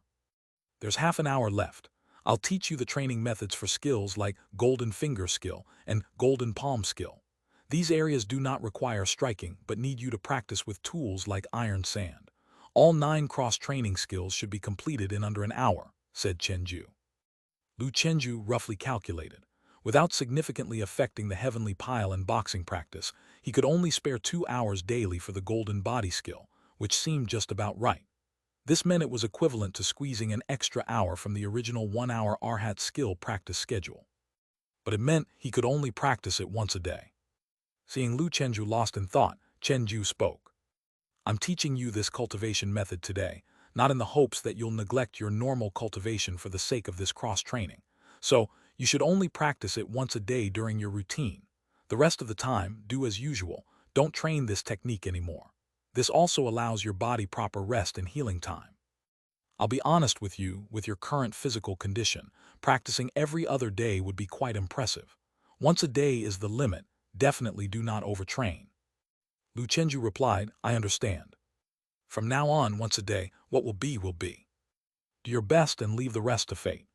There's half an hour left. I'll teach you the training methods for skills like golden finger skill and golden palm skill. These areas do not require striking but need you to practice with tools like iron sand. All 9 cross-training skills should be completed in under an hour, said Chenju. Lu Chenju roughly calculated. Without significantly affecting the heavenly pile and boxing practice, he could only spare 2 hours daily for the golden body skill, which seemed just about right. This meant it was equivalent to squeezing an extra hour from the original 1-hour Arhat skill practice schedule. But it meant he could only practice it once a day. Seeing Lu Chenju lost in thought, Chenju spoke. I'm teaching you this cultivation method today, not in the hopes that you'll neglect your normal cultivation for the sake of this cross-training. So, you should only practice it once a day during your routine. The rest of the time, do as usual. Don't train this technique anymore. This also allows your body proper rest and healing time. I'll be honest with you, with your current physical condition, practicing every other day would be quite impressive. Once a day is the limit, definitely do not overtrain. Lu Chenju replied, I understand. From now on, once a day, what will be will be. Do your best and leave the rest to fate.